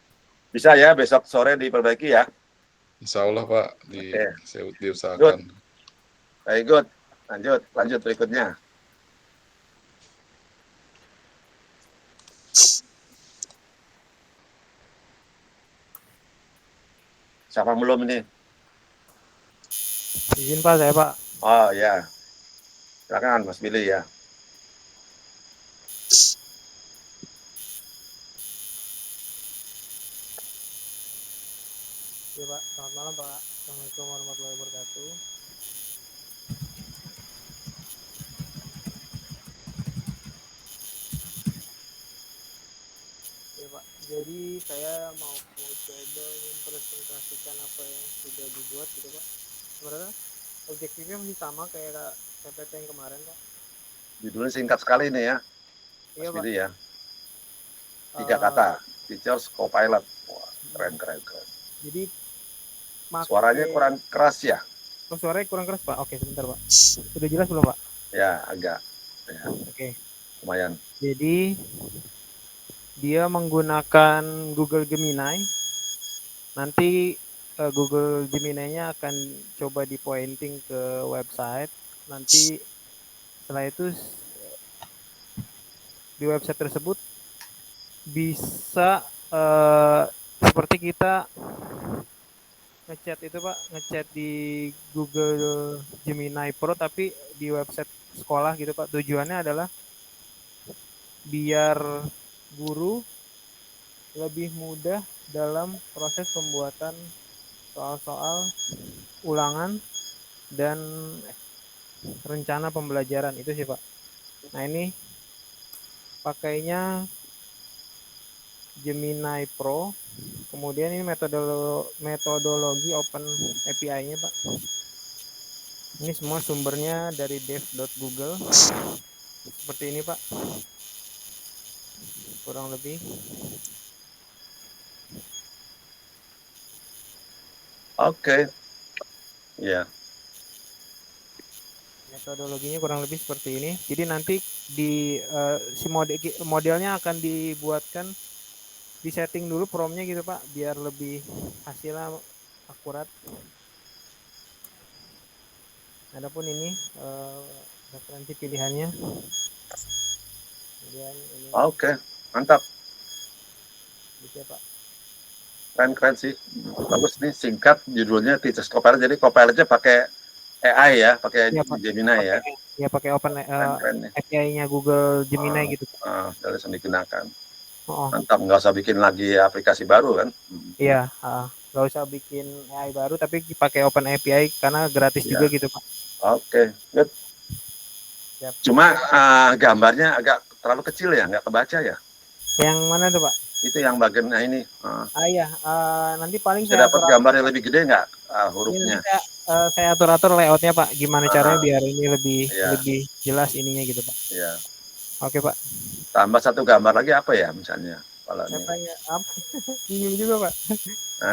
Bisa ya, besok sore diperbaiki ya. Insya Allah Pak, diusahakan. Very good. Lanjut berikutnya. Siapa belum ini? Izin Pak, saya Pak. Oh ya, silakan Mas Billy ya. Ya Pak, selamat malam Pak. Assalamualaikum warahmatullahi wabarakatuh. Ya Pak, jadi saya mau coba mempresentasikan apa yang sudah dibuat gitu Pak. Sebenarnya objektifnya masih sama kayak PPT yang kemarin Pak. Judulnya singkat sekali nih ya. Iya Mas Pak. Billy ya. 3 kata, teachers co-pilot. Wah, keren. Jadi suaranya kurang keras ya? Oh, suaranya kurang keras Pak. Oke, sebentar Pak. Sudah jelas belum Pak? Ya, agak. Ya. Oke. Lumayan. Jadi dia menggunakan Google Gemini. Nanti Google Gemini-nya akan coba di pointing ke website. Nanti setelah itu di website tersebut bisa seperti kita ngechat itu Pak, ngechat di Google Gemini Pro tapi di website sekolah gitu Pak. Tujuannya adalah biar guru lebih mudah dalam proses pembuatan soal-soal ulangan dan rencana pembelajaran itu sih Pak. Nah ini pakainya Gemini Pro, kemudian ini metodologi Open API-nya Pak. Ini semua sumbernya dari dev.google, seperti ini Pak, kurang lebih. Oke. Ya. Metodologinya kurang lebih seperti ini. Jadi nanti di si modelnya akan dibuatkan, disetting dulu promnya gitu Pak, biar lebih hasilnya akurat. Adapun ini referensi pilihannya. Kemudian ini. Oke, mantap. Bisa Pak. Keren sih. Bagus nih, singkat judulnya Teachers Copilot. Jadi Copilotnya pakai AI ya, pakai Gemini ya. Ya pakai Open API-nya Google Gemini gitu. Jadi langsung digunakan. Oh. Mantap, nggak usah bikin lagi aplikasi baru kan? Iya, nggak usah bikin AI baru, tapi pakai Open API karena gratis juga gitu Pak. Oke, good. Siap. Cuma gambarnya agak terlalu kecil ya, nggak kebaca ya? Yang mana tuh Pak? Itu yang bagian ini. Iya, nanti paling saya dapat gambar yang lebih gede nggak hurufnya? Saya atur layoutnya Pak, gimana caranya biar ini lebih jelas ininya gitu Pak. Iya. Oke Pak. Tambah satu gambar lagi apa ya misalnya? Kalau ini. Apa? Bingung juga Pak.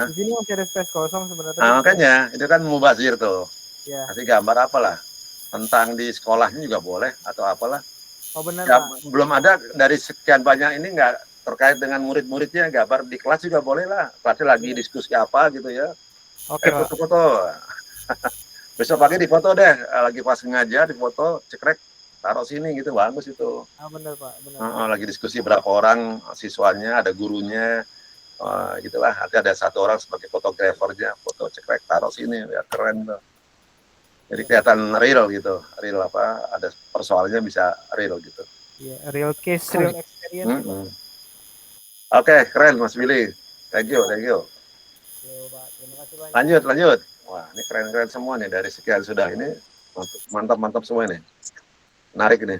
Di sini masih ada space kosong sebenarnya. Makanya itu kan mubazir tuh. Ya. Kasih gambar apalah, tentang di sekolahnya juga boleh atau apalah. Oh benar ya, Pak. Belum ada dari sekian banyak ini nggak terkait dengan murid-muridnya, gambar di kelas juga boleh lah. Kelasnya lagi diskusi apa gitu ya. Oke Pak. Foto-foto. Besok pagi difoto deh, lagi pas ngajar difoto, cekrek, taruh sini gitu, bagus itu. Benar Pak, benar. Lagi diskusi berapa orang siswanya, ada gurunya, gitulah. Nanti ada satu orang sebagai fotografernya, foto cekrek, taruh sini, ya keren tuh. Jadi kelihatan real gitu, real apa, ada persoalannya bisa real gitu. Iya, real case, real experience. Oke, keren Mas Billy. Thank you. Yo, Pak. Terima kasih banyak. Lanjut. Wah, ini keren-keren semua nih dari sekian sudah ini. Mantap semua nih. Menarik nih.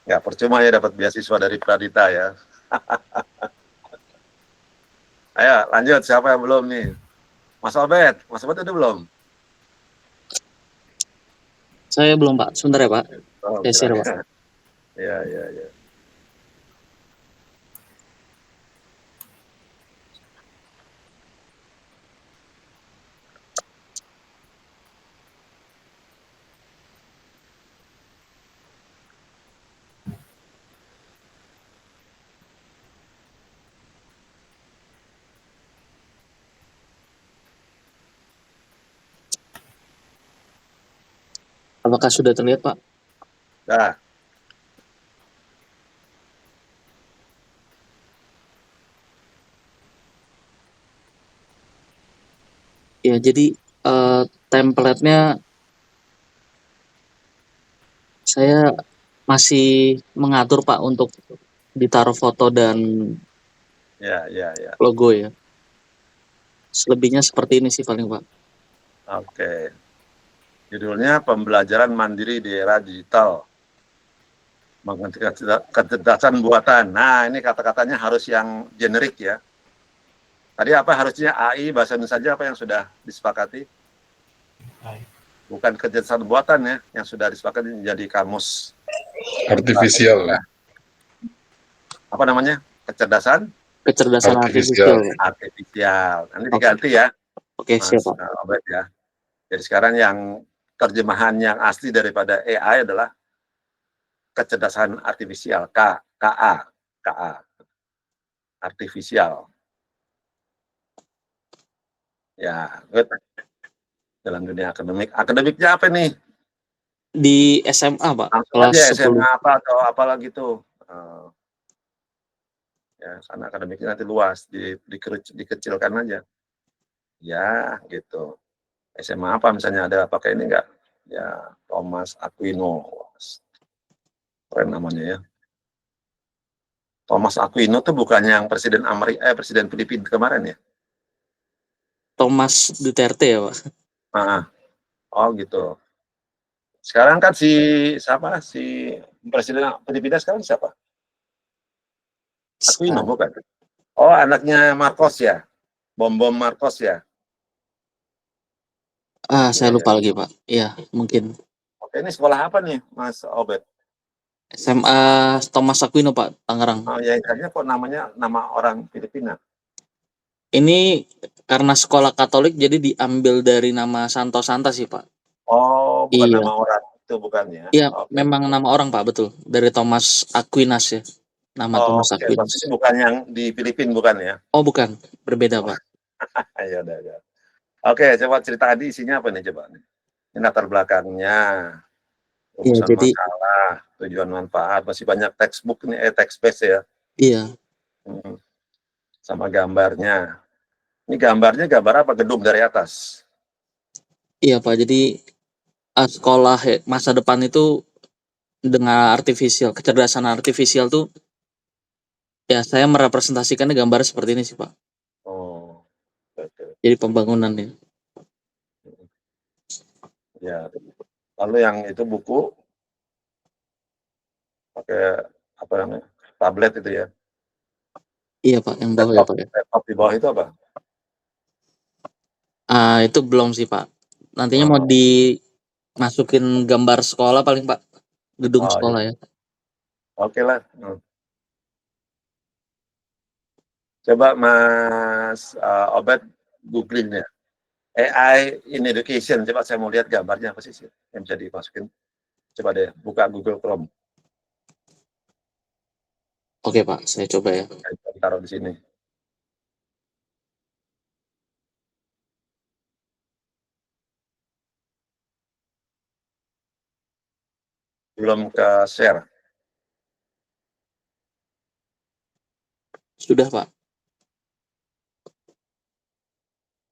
Ya, percuma ya dapat beasiswa dari Pradita ya. Ayo, lanjut. Siapa yang belum nih? Mas Obed udah belum? Saya belum Pak, sebentar ya Pak. Share Pak. Ya. Apakah sudah terlihat Pak? Nah. Ya, jadi template-nya saya masih mengatur Pak untuk ditaruh foto dan Ya. logo ya. Selebihnya seperti ini sih paling Pak. Oke. Judulnya Pembelajaran Mandiri di Era Digital. Mengenai kecerdasan buatan. Nah, ini kata-katanya harus yang generik ya. Tadi apa harusnya AI, bahasa Indonesia saja apa yang sudah disepakati? Bukan kecerdasan buatan ya, yang sudah disepakati menjadi kamus. Artifisial lah. Apa namanya? Kecerdasan artifisial. Nanti diganti ya. Oke, siap Pak. Obed ya. Jadi sekarang yang terjemahan yang asli daripada AI adalah kecerdasan artifisial, KA. Artifisial. Ya, good. Dalam dunia akademik. Akademiknya apa nih? Di SMA Pak. Kelas 10. SMA apa atau apalah gitu. Ya, karena akademiknya nanti luas, dikecilkan aja. Ya, gitu. SMA apa misalnya ada pakai ini enggak? Ya, Thomas Aquino. Keren namanya ya. Thomas Aquino tuh bukannya yang presiden Filipina kemarin ya? Thomas Duterte ya, Pak. Nah, oh gitu. Sekarang kan siapa si presiden Filipina sekarang siapa? Aquino bukan? Oh, anaknya Marcos ya? Bom Marcos ya? Saya Iya, ya. lupa lagi, Pak. Iya, mungkin. Oke, ini sekolah apa nih, Mas Obed? SMA Thomas Aquino, Pak, Tangerang. Oh, ya, kayaknya kok namanya nama orang Filipina. Ini karena sekolah Katolik jadi diambil dari nama Santo Santa sih, Pak. Oh, bukan Iya. nama orang itu bukan ya? Iya, Oke. memang nama orang, Pak, betul. Dari Thomas Aquinas ya. Nama Oh, Thomas oke. Aquinas. Maksudnya bukan yang di Filipina bukan ya? Oh, bukan. Berbeda, Pak. Ya udah, ya. Oke, coba cerita tadi isinya apa nih coba nih? Ini latar belakangnya, Iya, rumusan jadi masalah, tujuan manfaat, masih banyak textbook nih, text based ya. iya. Sama gambarnya. Ini gambar apa? Gedung dari atas. Iya, Pak. Jadi sekolah masa depan itu dengan kecerdasan artifisial tuh ya saya merepresentasikannya gambar seperti ini sih, Pak. Oh, oke. Jadi pembangunannya. Ya. Lalu yang itu buku pakai apa namanya? Tablet itu ya. Iya, Pak, yang bawah ya, Pak ya. Laptop di bawah itu apa? Itu belum sih, Pak. Nantinya mau dimasukin gambar sekolah paling, Pak. Gedung sekolah ya. Oke lah. Coba Mas Obed googling ya. AI in education. Coba saya mau lihat gambarnya apa sih yang bisa dimasukin. Coba deh buka Google Chrome. Oke, Pak, saya coba ya. Saya taruh di sini. Belum ke share. Sudah, Pak.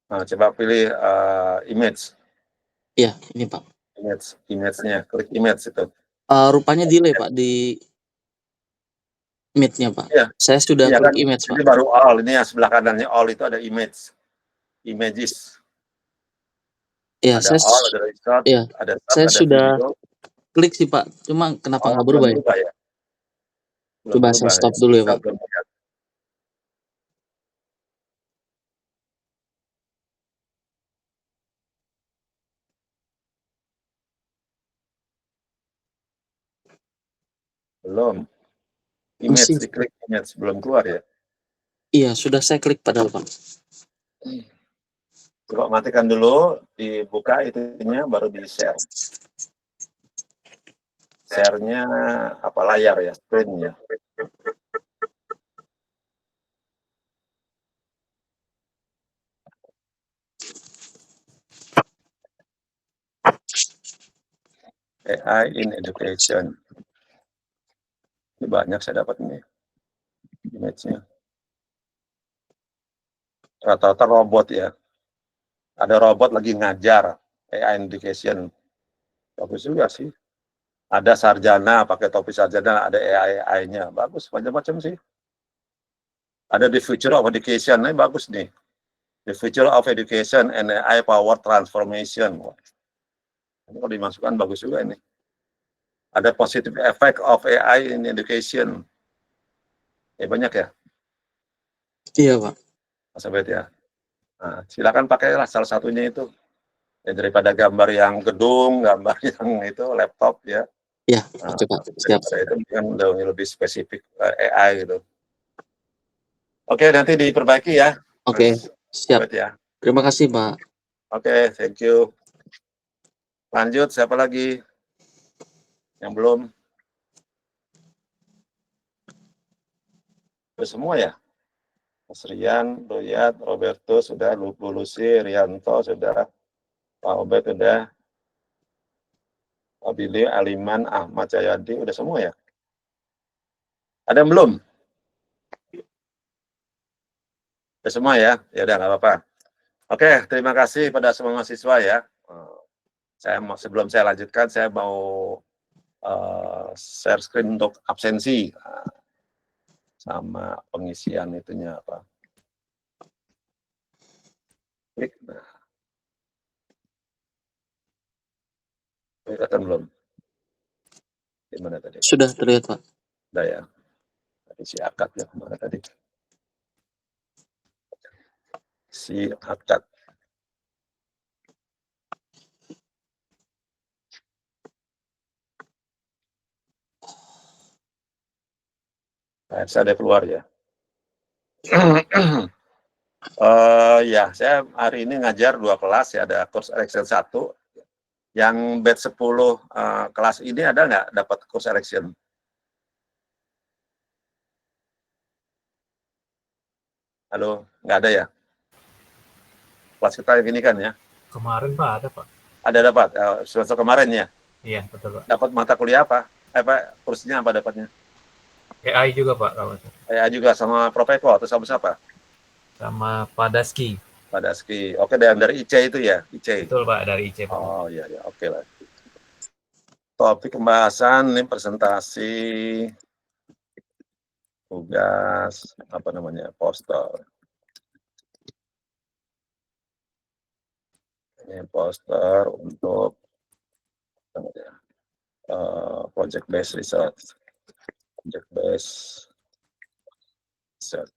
Nah, coba pilih image. Iya, ini, Pak. Image-nya, klik image itu. Rupanya delay, Pak, di Meet-nya, Pak. Iya. Saya sudah Iya, klik kan? image, Pak. Ini baru all, ini yang sebelah kanannya all itu ada image. Images. Iya, Ada all, ada result, iya. ada sub, Saya ada sudah video. klik sih, Pak. Cuma kenapa nggak Belum berubah ya? berubah ya? Belum Coba berubah saya stop ya? dulu ya, Kita Pak. belum lihat. Belum. Image, Masih. diklik image, belum keluar ya? Iya, sudah saya klik padahal, Pak. Coba matikan dulu, dibuka itunya, baru di-share. Share-nya apa layar ya, screen-nya. AI in education. Ini banyak saya dapat ini image-nya. Rata-rata robot ya. Ada robot lagi ngajar AI in education. Bagus juga sih. Ada sarjana pakai topi sarjana, ada AI-nya. Bagus, macam-macam sih. Ada the future of education, ini bagus nih. The future of education and AI power transformation. Ini kalau dimasukkan bagus juga ini. Ada positive effect of AI in education. Ya banyak ya. Iya, Pak. Mas Abed ya. Nah, silakan pakailah salah satunya itu. Ya, daripada gambar yang gedung, gambar yang itu laptop ya. Iya, Nah, coba. Siap. itu kan lebih spesifik AI gitu. Oke, nanti diperbaiki ya. Oke, siap. Abed ya. Terima kasih, Pak. Oke, thank you. Lanjut, siapa lagi yang belum? Sudah semua ya? Mas Rian, Doyat, Roberto sudah, Lucy, Rianto sudah, Pak Obed sudah, Pak Billy, Aliman, Ahmad Jayadi, udah semua ya? Ada yang belum? Ya semua ya? Ya udah nggak apa-apa. Oke, terima kasih pada semua mahasiswa ya. Sebelum saya lanjutkan, saya mau share screen untuk absensi sama pengisian itunya apa. Klik. Nah, kelihatan belum? Gimana tadi? Sudah terlihat, Pak. Udah ya. Tadi si akad ya kemana tadi? Si akad. Nah, saya ada keluar ya. Ya, saya hari ini ngajar 2 kelas ya, ada course election 1. Yang batch 10 kelas ini ada nggak dapat course election? Halo, nggak ada ya? Kelas kita yang ini kan ya? Kemarin Pak ada Pak. Ada dapat, semester kemarin ya? Iya betul Pak. Dapat mata kuliah apa? Kursinya apa dapatnya? AI juga Pak kalau itu. AI juga sama Prof Eko atau sama siapa? Sama Pak Daski. Pak Daski. Oke, dari IC itu ya? IC. Betul Pak, dari IC Pak. Oh iya, ya, oke lah. Topik pembahasan ini presentasi tugas apa namanya poster. Ini poster untuk project based research. Project based research.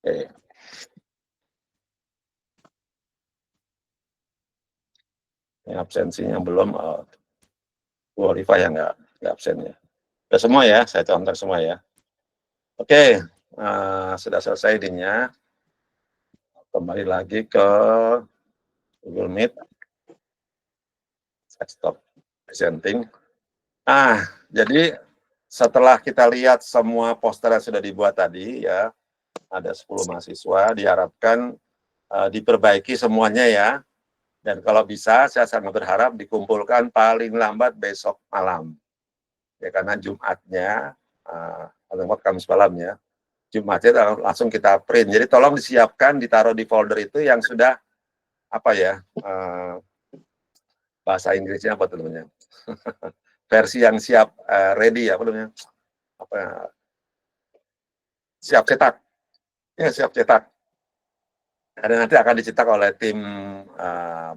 Oke. Ini absensinya belum qualify yang nggak absen ya. Sudah semua ya, saya contoh semua ya. Oke, sudah selesai ininya. Kembali lagi ke Google Meet. Saya stop presenting. Jadi setelah kita lihat semua poster yang sudah dibuat tadi ya, ada 10 mahasiswa, diharapkan diperbaiki semuanya ya. Dan kalau bisa, saya sangat berharap dikumpulkan paling lambat besok malam. Ya, karena Jumatnya, atau Kamis malam ya, Jumatnya langsung kita print. Jadi tolong disiapkan, ditaruh di folder itu yang sudah, apa ya, bahasa Inggrisnya apa tuh namanya? Versi yang siap, ready, apa namanya? Siap cetak. Ya, siap cetak. Dan nanti akan dicetak oleh tim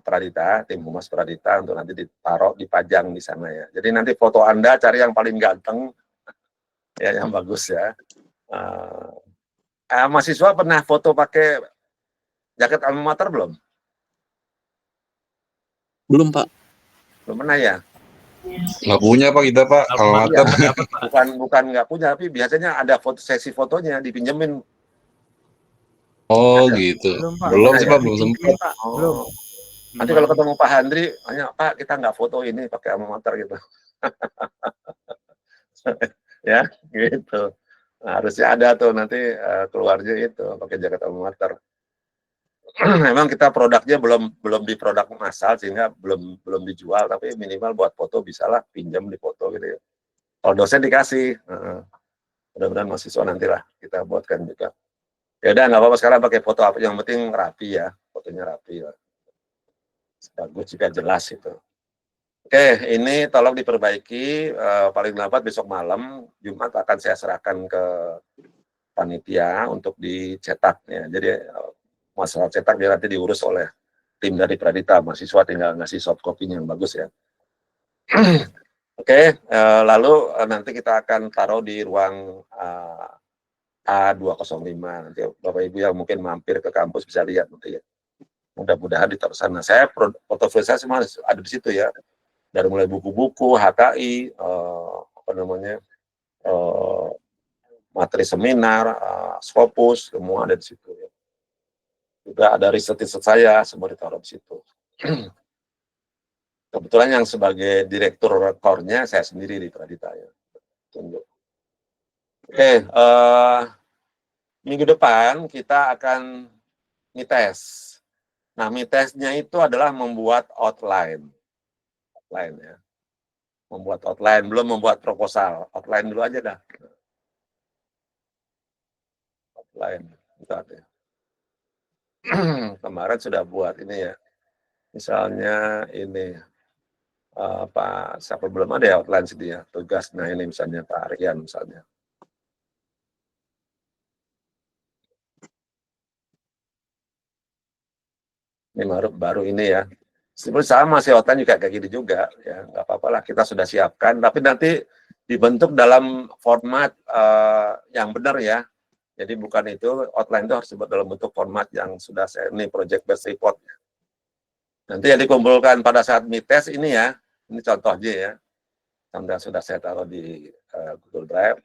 Pradita, tim Humas Pradita untuk nanti ditaruh, dipajang di sana ya. Jadi nanti foto Anda cari yang paling ganteng, ya yang bagus ya. Mahasiswa pernah foto pakai jaket alma mater belum? Belum, Pak. Belum pernah ya? Nggak punya Pak kita Pak, alma mater. Bukan nggak punya, tapi biasanya ada sesi fotonya dipinjemin. Oh gitu. Belum sih Pak, belum sempat. Belum. Nanti kalau ketemu Pak Handri, hanya Pak kita nggak foto ini pakai alma mater gitu. Ya, gitu. Nah, harusnya ada tuh nanti keluarnya itu pakai jaket alma mater. Memang kita produknya belum di produk massal sehingga belum dijual, tapi minimal buat foto bisalah pinjam di foto gitu ya. Kalau dosen dikasih, mudah-mudahan mahasiswa nantilah kita buatkan juga. Ya udah nggak apa-apa sekarang pakai foto apa, yang penting rapi ya, fotonya rapi ya. Bagus juga jelas itu. Oke, ini tolong diperbaiki paling lambat besok malam, Jumat akan saya serahkan ke panitia untuk dicetak ya. Jadi masalah cetak dia nanti diurus oleh tim dari Pradita, mahasiswa tinggal ngasih soft copy-nya yang bagus ya. Oke, lalu nanti kita akan taruh di ruang A205, nanti Bapak Ibu yang mungkin mampir ke kampus bisa lihat nanti ya. Mudah-mudahan ditaruh sana. Saya portofolio saya semua ada di situ ya. Dari mulai buku-buku, HKI, apa namanya, materi seminar, Scopus, semua ada di situ ya. Juga ada riset saya, semua ditaruh di situ. Kebetulan yang sebagai direktur core-nya saya sendiri di Pradita ya. Tunjuk. Oke, minggu depan kita akan mites. Nah, mitesnya itu adalah membuat outline. Outline ya. Membuat outline, belum membuat proposal. Outline dulu aja dah. outline. Bentar ya. Kemarin sudah buat ini ya. Misalnya ini Pak siapa belum ada ya outline sini ya tugas. Nah ini misalnya Pak Aryan misalnya. Ini baru ini ya. Sebenarnya sama sih outline juga kayak gini juga ya, nggak apa-apa lah kita sudah siapkan. Tapi nanti dibentuk dalam format yang benar ya. Jadi bukan itu outline itu harus dibuat dalam bentuk format yang sudah saya ini project based report. Nanti yang dikumpulkan pada saat mid-test ini ya, ini contohnya ya, sampai sudah saya taruh di Google Drive.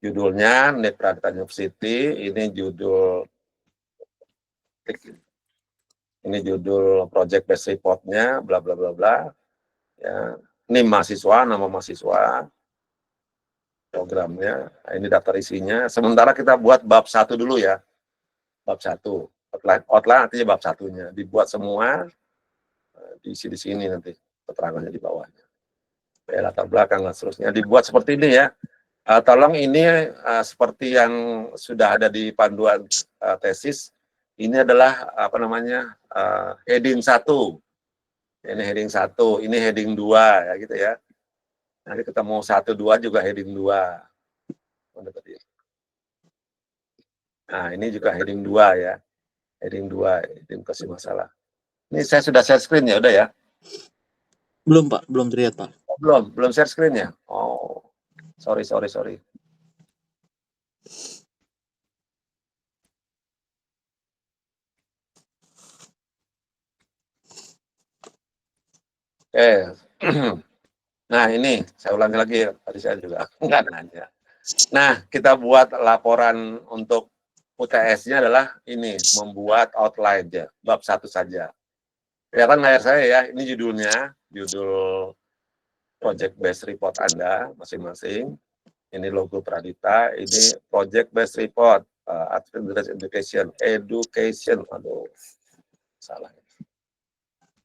Judulnya Pradita University, ini judul project based reportnya, bla bla bla bla. Ya, ini mahasiswa, nama mahasiswa, programnya, ini daftar isinya. Sementara kita buat bab 1 dulu ya, bab 1. Outline artinya bab 1-nya. Dibuat semua, diisi di sini nanti, keterangannya di bawahnya. Ya, latar belakang dan seterusnya. Dibuat seperti ini ya. Tolong ini seperti yang sudah ada di panduan tesis, ini adalah apa namanya heading 1. Ini heading 1, ini heading 2 ya gitu ya. Nanti ketemu 1, 2 juga heading 2. Nah, ini juga heading 2 ya. Heading 2, identifikasi masalah. Ini saya sudah share screen ya, udah ya? Belum Pak, belum terlihat Pak. Oh, belum share screen ya? Oh, sorry. Oke. Nah, ini saya ulangi lagi, tadi saya juga nggak nanya. Nah, kita buat laporan untuk UTS-nya adalah ini, membuat outline ya, bab 1 saja. Kelihatan layar saya ya, ini judulnya, judul project based report Anda masing-masing. Ini logo Pradita, ini project based report, education, aduh, salah.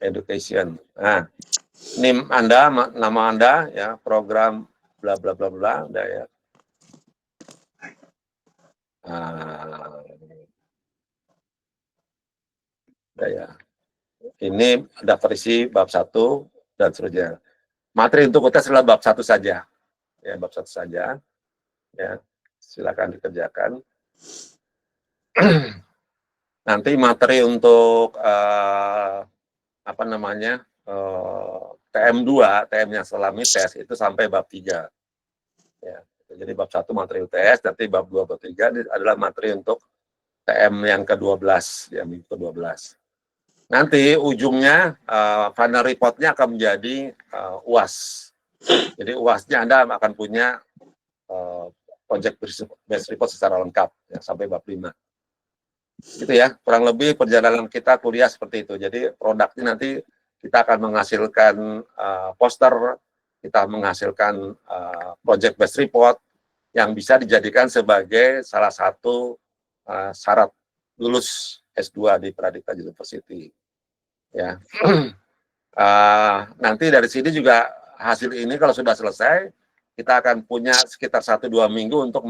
Education. Nah, NIM Anda, nama Anda, ya, program bla bla bla bla, udah ya. Udah ya. Ini ada versi bab 1 dan seterusnya. Materi untuk UTS adalah bab 1 saja. Ya, bab 1 saja. Ya, silakan dikerjakan. Nanti materi untuk apa namanya? TM2, TM-nya selami tes itu sampai bab 3. Ya, jadi bab 1 materi UTS, nanti bab 2, bab 3 ini adalah materi untuk TM yang ke-12, ya, minggu ke-12. Nanti ujungnya final report-nya akan menjadi UAS. Jadi UAS-nya Anda akan punya project based report secara lengkap ya, sampai bab 5. Gitu ya, kurang lebih perjalanan kita kuliah seperti itu. Jadi produknya nanti kita akan menghasilkan poster, kita menghasilkan project based report yang bisa dijadikan sebagai salah satu syarat lulus S2 di Pradita University. Ya, nanti dari sini juga hasil ini kalau sudah selesai, kita akan punya sekitar 1-2 minggu untuk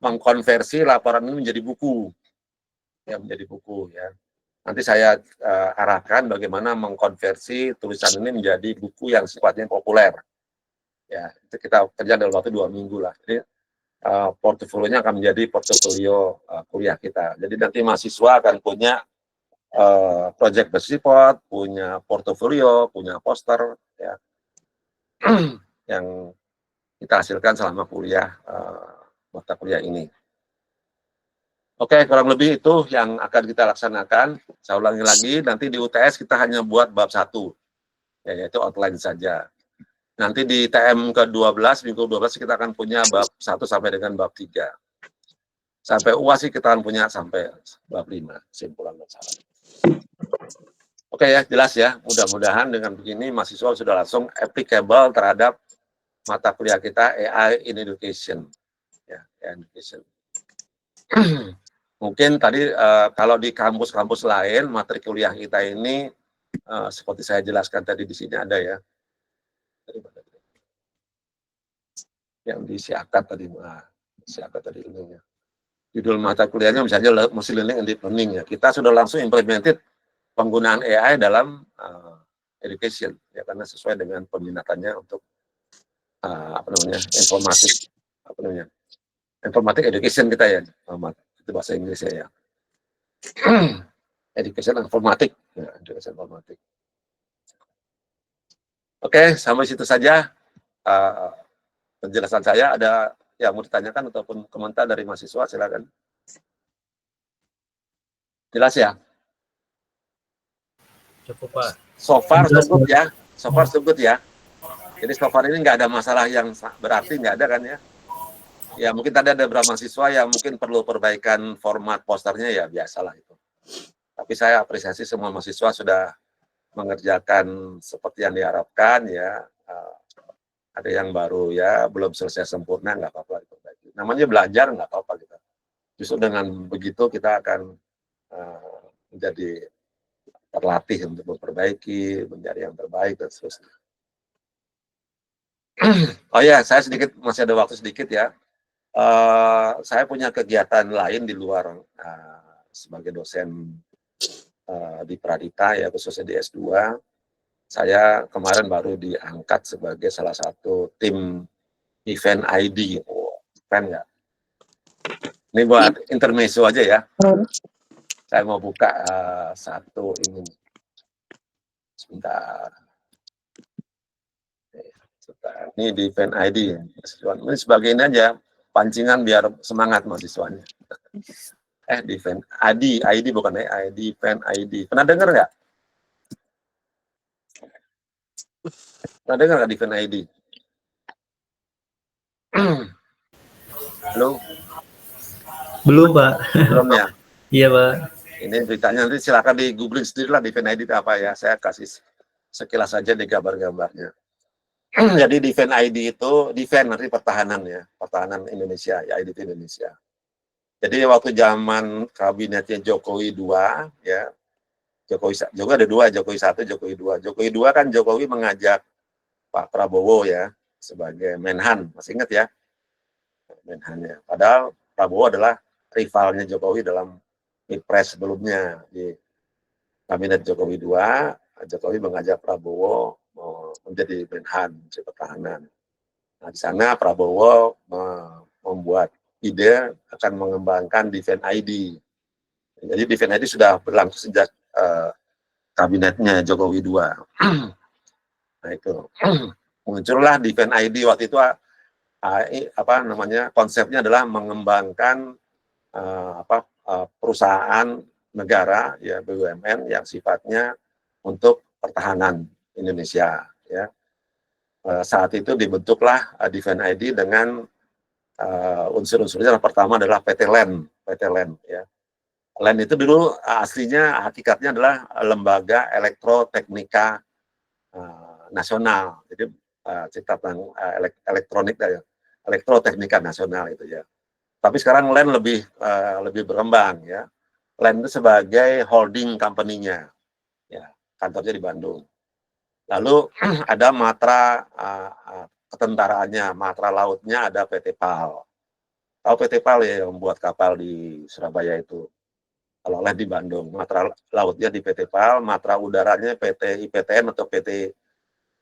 mengkonversi laporan ini menjadi buku, ya, menjadi buku ya. Nanti saya arahkan bagaimana mengkonversi tulisan ini menjadi buku yang sifatnya populer. Ya, itu kita kerja dalam waktu 2 minggu lah. Jadi portofolionya akan menjadi portofolio kuliah kita. Jadi nanti mahasiswa akan punya project based report, punya portofolio, punya poster, ya, yang kita hasilkan selama kuliah mata kuliah ini. Oke, kurang lebih itu yang akan kita laksanakan. Saya ulangi lagi, nanti di UTS kita hanya buat bab 1, ya, yaitu outline saja. Nanti di TM ke-12, minggu 12 kita akan punya bab 1 sampai dengan bab 3. Sampai UAS kita akan punya sampai bab 5, kesimpulan dan saran. Oke ya, jelas ya. Mudah-mudahan dengan begini mahasiswa sudah langsung applicable terhadap mata kuliah kita AI in Education. Ya, education. Mungkin tadi kalau di kampus-kampus lain materi kuliah kita ini seperti saya jelaskan tadi di sini ada ya. Yang disiapkan tadi, ini ya. Judul mata kuliahnya misalnya machine learning and deep learning ya. Kita sudah langsung implemented penggunaan AI dalam education ya, karena sesuai dengan peminatannya untuk informatik education kita ya, itu bahasa Inggris ya. Education informatik, ya, education informatik. Oke, sampai situ saja penjelasan saya. Ada yang mau ditanyakan ataupun komentar dari mahasiswa, silakan. Jelas ya? Cukup Pak. So far so good ya. So far so good ya. Jadi so far ini nggak ada masalah yang berarti, nggak ada kan ya. Ya mungkin tadi ada beberapa mahasiswa yang mungkin perlu perbaikan format posternya, ya biasalah itu. Tapi saya apresiasi semua mahasiswa sudah mengerjakan seperti yang diharapkan ya. Ada yang baru ya, belum selesai sempurna, nggak apa-apa diperbaiki. Namanya belajar, nggak apa-apa kita. Justru dengan begitu kita akan menjadi terlatih untuk memperbaiki, mencari yang terbaik dan seterusnya. Oh ya, saya sedikit, masih ada waktu sedikit ya. Saya punya kegiatan lain di luar sebagai dosen di Pradita ya, khususnya di S2. Saya kemarin baru diangkat sebagai salah satu tim event ID. Keren nggak? Ini buat intermezzo aja ya. Saya mau buka satu ini. Sebentar. Ini di event ID. Ini sebagai ini aja, pancingan biar semangat mahasiswanya. Di event ID bukan ID, event ID. Pernah dengar nggak? Pernah dengar nggak di event ID? Halo? Belum Pak. Belum ya? Iya Pak. Ini beritanya, nanti silakan di googling sendiri lah di event ID itu apa ya. Saya kasih sekilas saja di gambar-gambarnya. Jadi di event ID itu, defense nanti pertahanan ya, pertahanan Indonesia, ya ID Indonesia. Jadi waktu zaman kabinetnya Jokowi 2, ya, Jokowi ada 2, Jokowi 1, Jokowi 2. Jokowi 2 kan Jokowi mengajak Pak Prabowo ya, sebagai Menhan, masih ingat ya? Menhannya. Padahal Prabowo adalah rivalnya Jokowi dalam Pilpres sebelumnya. Di kabinet Jokowi 2, Jokowi mengajak Prabowo menjadi Menhan, Menteri Pertahanan. Nah, di sana Prabowo membuat ide akan mengembangkan Defense ID. Jadi Defense ID sudah berlangsung sejak kabinetnya Jokowi 2. Nah itu muncullah Defense ID waktu itu konsepnya adalah mengembangkan perusahaan negara ya, BUMN yang sifatnya untuk pertahanan Indonesia ya. Saat itu dibentuklah Defense ID dengan unsur-unsurnya. Pertama adalah PT LEN ya. LEN itu dulu aslinya hakikatnya adalah lembaga elektroteknika nasional. Jadi ciptaan elektronik ya, elektroteknika nasional itu ya. Tapi sekarang LEN lebih berkembang ya. LEN itu sebagai holding company-nya ya, kantornya di Bandung. Lalu ada matra ketentaraannya, matra lautnya ada PT PAL. Tahu PT PAL ya, yang membuat kapal di Surabaya itu. Kalau LEN di Bandung, matra lautnya di PT PAL, matra udaranya PT IPTN atau PT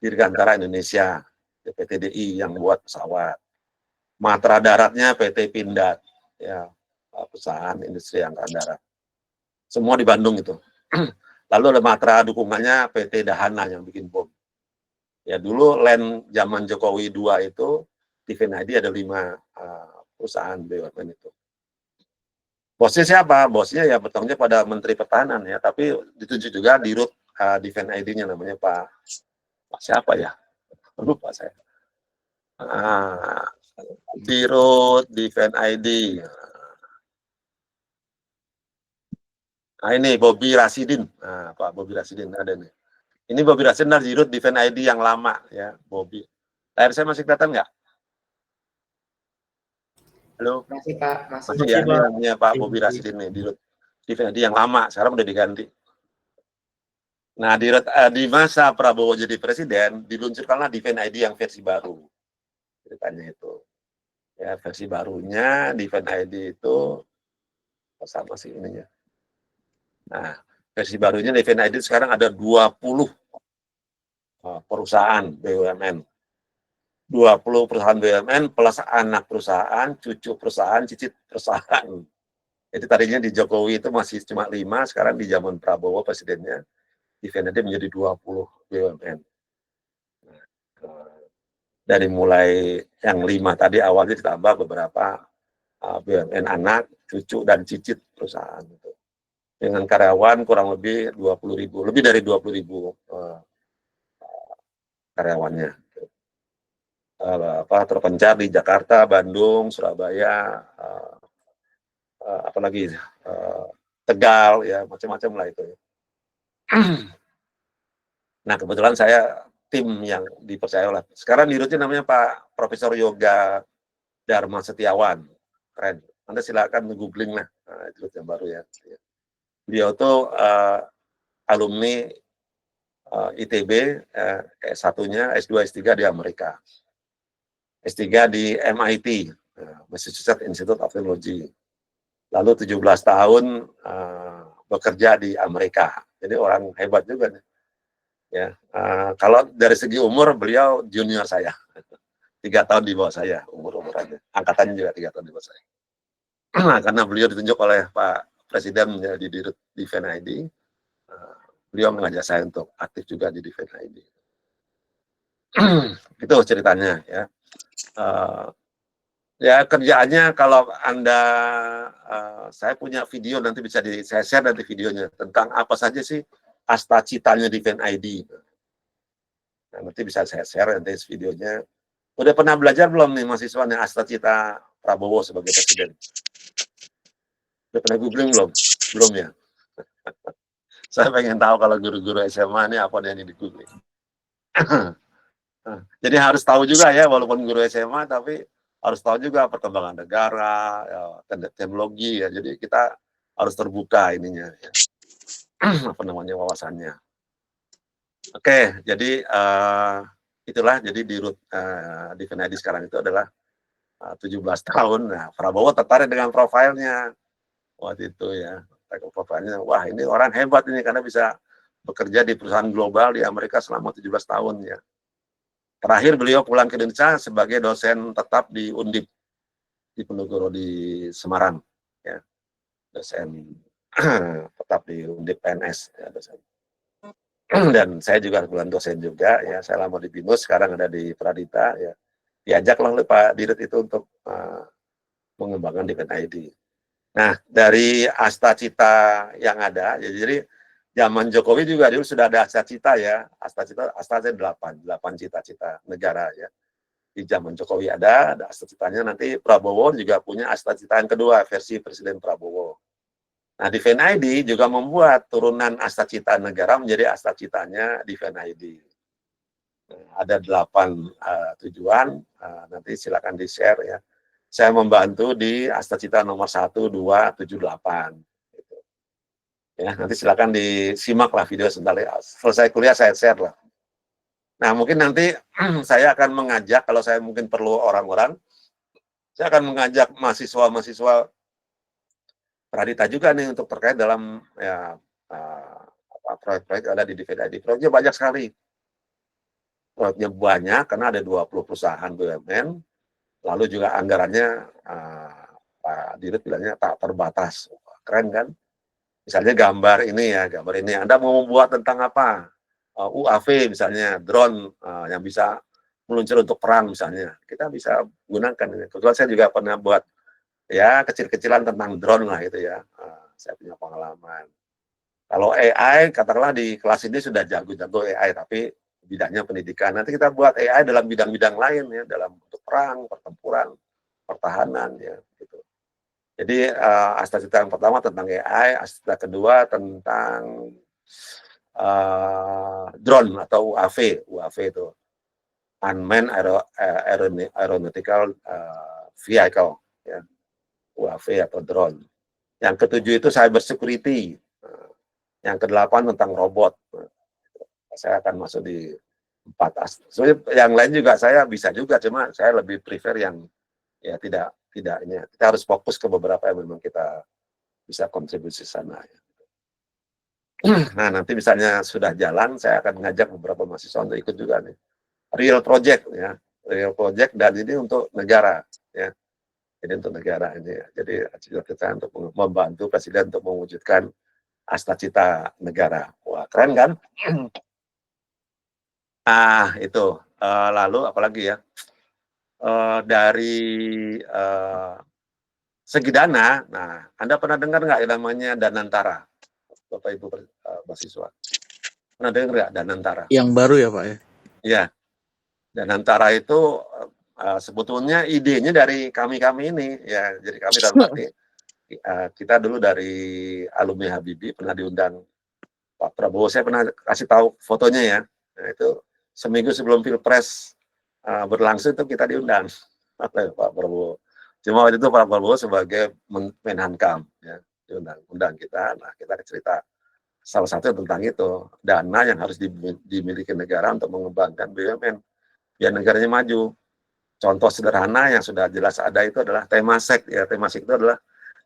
Dirgantara Indonesia, PT DI yang buat pesawat. Matra daratnya PT Pindad, ya, perusahaan industri angkatan darat. Semua di Bandung itu. Lalu ada matra dukungannya PT Dahana yang bikin bom. Ya dulu LEN zaman Jokowi 2 itu, Defense ID ada 5 perusahaan BUMN itu. Bosnya siapa? Bosnya ya bertanggung jawab pada Menteri Pertahanan ya, tapi ditunjuk juga di Dirut Defense ID-nya namanya Pak siapa ya? Lupa saya. Dirut Defense ID. Nah ini Bobi Rasidin, Pak Bobi Rasidin ada nih. Ini Bobi Rasidin dari Dirut Defense ID yang lama ya, Bobi. Layar saya masih kelihatan nggak? Halo? Masih Pak, masih ya, ini namanya Pak Bobi Rasidin nih, Dirut Defense ID yang lama, sekarang udah diganti. Nah, di masa Prabowo jadi presiden, diluncurkanlah Defense ID yang versi baru. Ceritanya itu. Ya, versi barunya Defense ID itu sama sih ininya. Nah, versi barunya Devin ID sekarang ada 20 perusahaan BUMN. 20 perusahaan BUMN plus anak perusahaan, cucu perusahaan, cicit perusahaan. Jadi tadinya di Jokowi itu masih cuma 5, sekarang di zaman Prabowo presidennya, Devin ID menjadi 20 BUMN. Dari mulai yang 5 tadi awalnya ditambah beberapa BUMN anak, cucu, dan cicit perusahaan. Dengan karyawan kurang lebih 20.000, lebih dari 20.000 karyawannya. Terpencar di Jakarta, Bandung, Surabaya, apalagi Tegal, ya macam-macam lah itu. Nah kebetulan saya tim yang dipercaya oleh, sekarang dirutnya namanya Pak Profesor Yoga Dharma Setiawan, keren. Anda silakan googling lah, itu yang baru ya. Beliau tuh alumni ITB, S1-nya, S2, S3 di Amerika. S3 di MIT, Massachusetts Institute of Technology. Lalu 17 tahun bekerja di Amerika. Jadi orang hebat juga nih. Ya, kalau dari segi umur beliau junior saya, 3 tahun di bawah saya umur-umurannya, angkatannya juga 3 tahun di bawah saya. Karena beliau ditunjuk oleh Pak Presiden menjadi dirut Devin ID, beliau mengajak saya untuk aktif juga di Devin ID. Itu ceritanya ya. Ya kerjaannya kalau Anda, saya punya video nanti bisa saya share nanti videonya tentang apa saja sih asta citanya Devin ID. Nah, nanti bisa saya share nanti videonya. Udah pernah belajar belum nih mahasiswanya asta cita Prabowo sebagai presiden? Udah pernah googling belum? Belum ya? Saya pengen tahu kalau guru-guru SMA ini apa yang di googling. Jadi harus tahu juga ya, walaupun guru SMA, tapi harus tahu juga perkembangan negara, ya, teknologi ya. Jadi kita harus terbuka ininya, ya. Apa namanya wawasannya. Oke, jadi itulah. Jadi dirut Devin ID sekarang itu adalah 17 tahun. Nah, Prabowo tertarik dengan profilnya waktu itu ya. Profilnya, wah ini orang hebat ini karena bisa bekerja di perusahaan global di Amerika selama 17 tahun ya. Terakhir beliau pulang ke Indonesia sebagai dosen tetap di Undip di Penogoro di Semarang, ya, dosen tetap di Undip PNS, ya, dosen. Dan saya juga kebetulan dosen juga, ya, saya lama di BINUS, sekarang ada di Pradita, ya, diajaklah oleh Pak Dirut itu untuk mengembangkan Devin ID. Nah dari asta cita yang ada, ya, jadi zaman Jokowi juga dulu sudah ada asta cita ya, asta cita 8 cita-cita negara ya. Di zaman Jokowi ada asta citanya, nanti Prabowo juga punya asta cita yang kedua, versi Presiden Prabowo. Nah, Devin ID juga membuat turunan asta cita negara menjadi asta citanya Devin ID. Nah, ada 8 tujuan, nanti silakan di-share ya. Saya membantu di asta cita nomor 1, 2, 7, 8. Ya, nanti silakan disimak lah video sebentar ya. Selesai kuliah saya share lah. Nah, mungkin nanti saya akan mengajak, kalau saya mungkin perlu orang-orang, saya akan mengajak mahasiswa-mahasiswa Pradita juga nih untuk terkait dalam ya proyek-proyek ada di Devin ID. Proyeknya banyak sekali. Proyeknya banyak karena ada 20 perusahaan BUMN, lalu juga anggarannya Pak Dirut bilangnya tak terbatas. Keren kan? Misalnya gambar ini ya, gambar ini. Anda mau membuat tentang apa? UAV misalnya, drone yang bisa meluncur untuk perang misalnya. Kita bisa gunakan ini. Kebetulan saya juga pernah buat ya kecil-kecilan tentang drone lah itu ya. Saya punya pengalaman. Kalau AI, katakanlah di kelas ini sudah jago-jago AI, tapi bidangnya pendidikan. Nanti kita buat AI dalam bidang-bidang lain ya, dalam untuk perang, pertempuran, pertahanan ya. Gitu. Jadi asta cita yang pertama tentang AI, asta cita kedua tentang drone atau UAV. UAV itu Unmanned Aeronautical Vehicle, ya. UAV atau drone. Yang ketujuh itu cyber security. Yang kedelapan tentang robot. Saya akan masuk di 4 asta. Sebenarnya yang lain juga saya bisa juga, cuma saya lebih prefer yang ya tidak ini. Kita harus fokus ke beberapa yang memang kita bisa kontribusi sana. Nah, nanti misalnya sudah jalan, saya akan ngajak beberapa mahasiswa untuk ikut juga nih. Real project ya, real project, dan ini untuk negara ya. Jadi untuk negara ini. Jadi kita untuk membantu Presiden untuk mewujudkan Astacita Negara. Wah, keren kan? Itu. Lalu apalagi ya? Dari segi dana, nah, Anda pernah dengar nggak yang namanya Danantara? Bapak Ibu mahasiswa. Pernah dengar nggak Danantara? Yang baru ya Pak ya? Iya. Danantara itu sebetulnya idenya dari kami-kami ini ya. Jadi kami dalam arti kita dulu dari alumni Habibie pernah diundang Pak Prabowo. Saya pernah kasih tahu fotonya ya. Nah, itu seminggu sebelum Pilpres berlangsung itu kita diundang Pak Prabowo. Cuma waktu itu Pak Prabowo sebagai Menhankam ya, diundang kita. Nah, kita cerita salah satu tentang itu, dana yang harus dimiliki negara untuk mengembangkan BUMN biar negaranya maju. Contoh sederhana yang sudah jelas ada itu adalah Temasek ya. Temasek itu adalah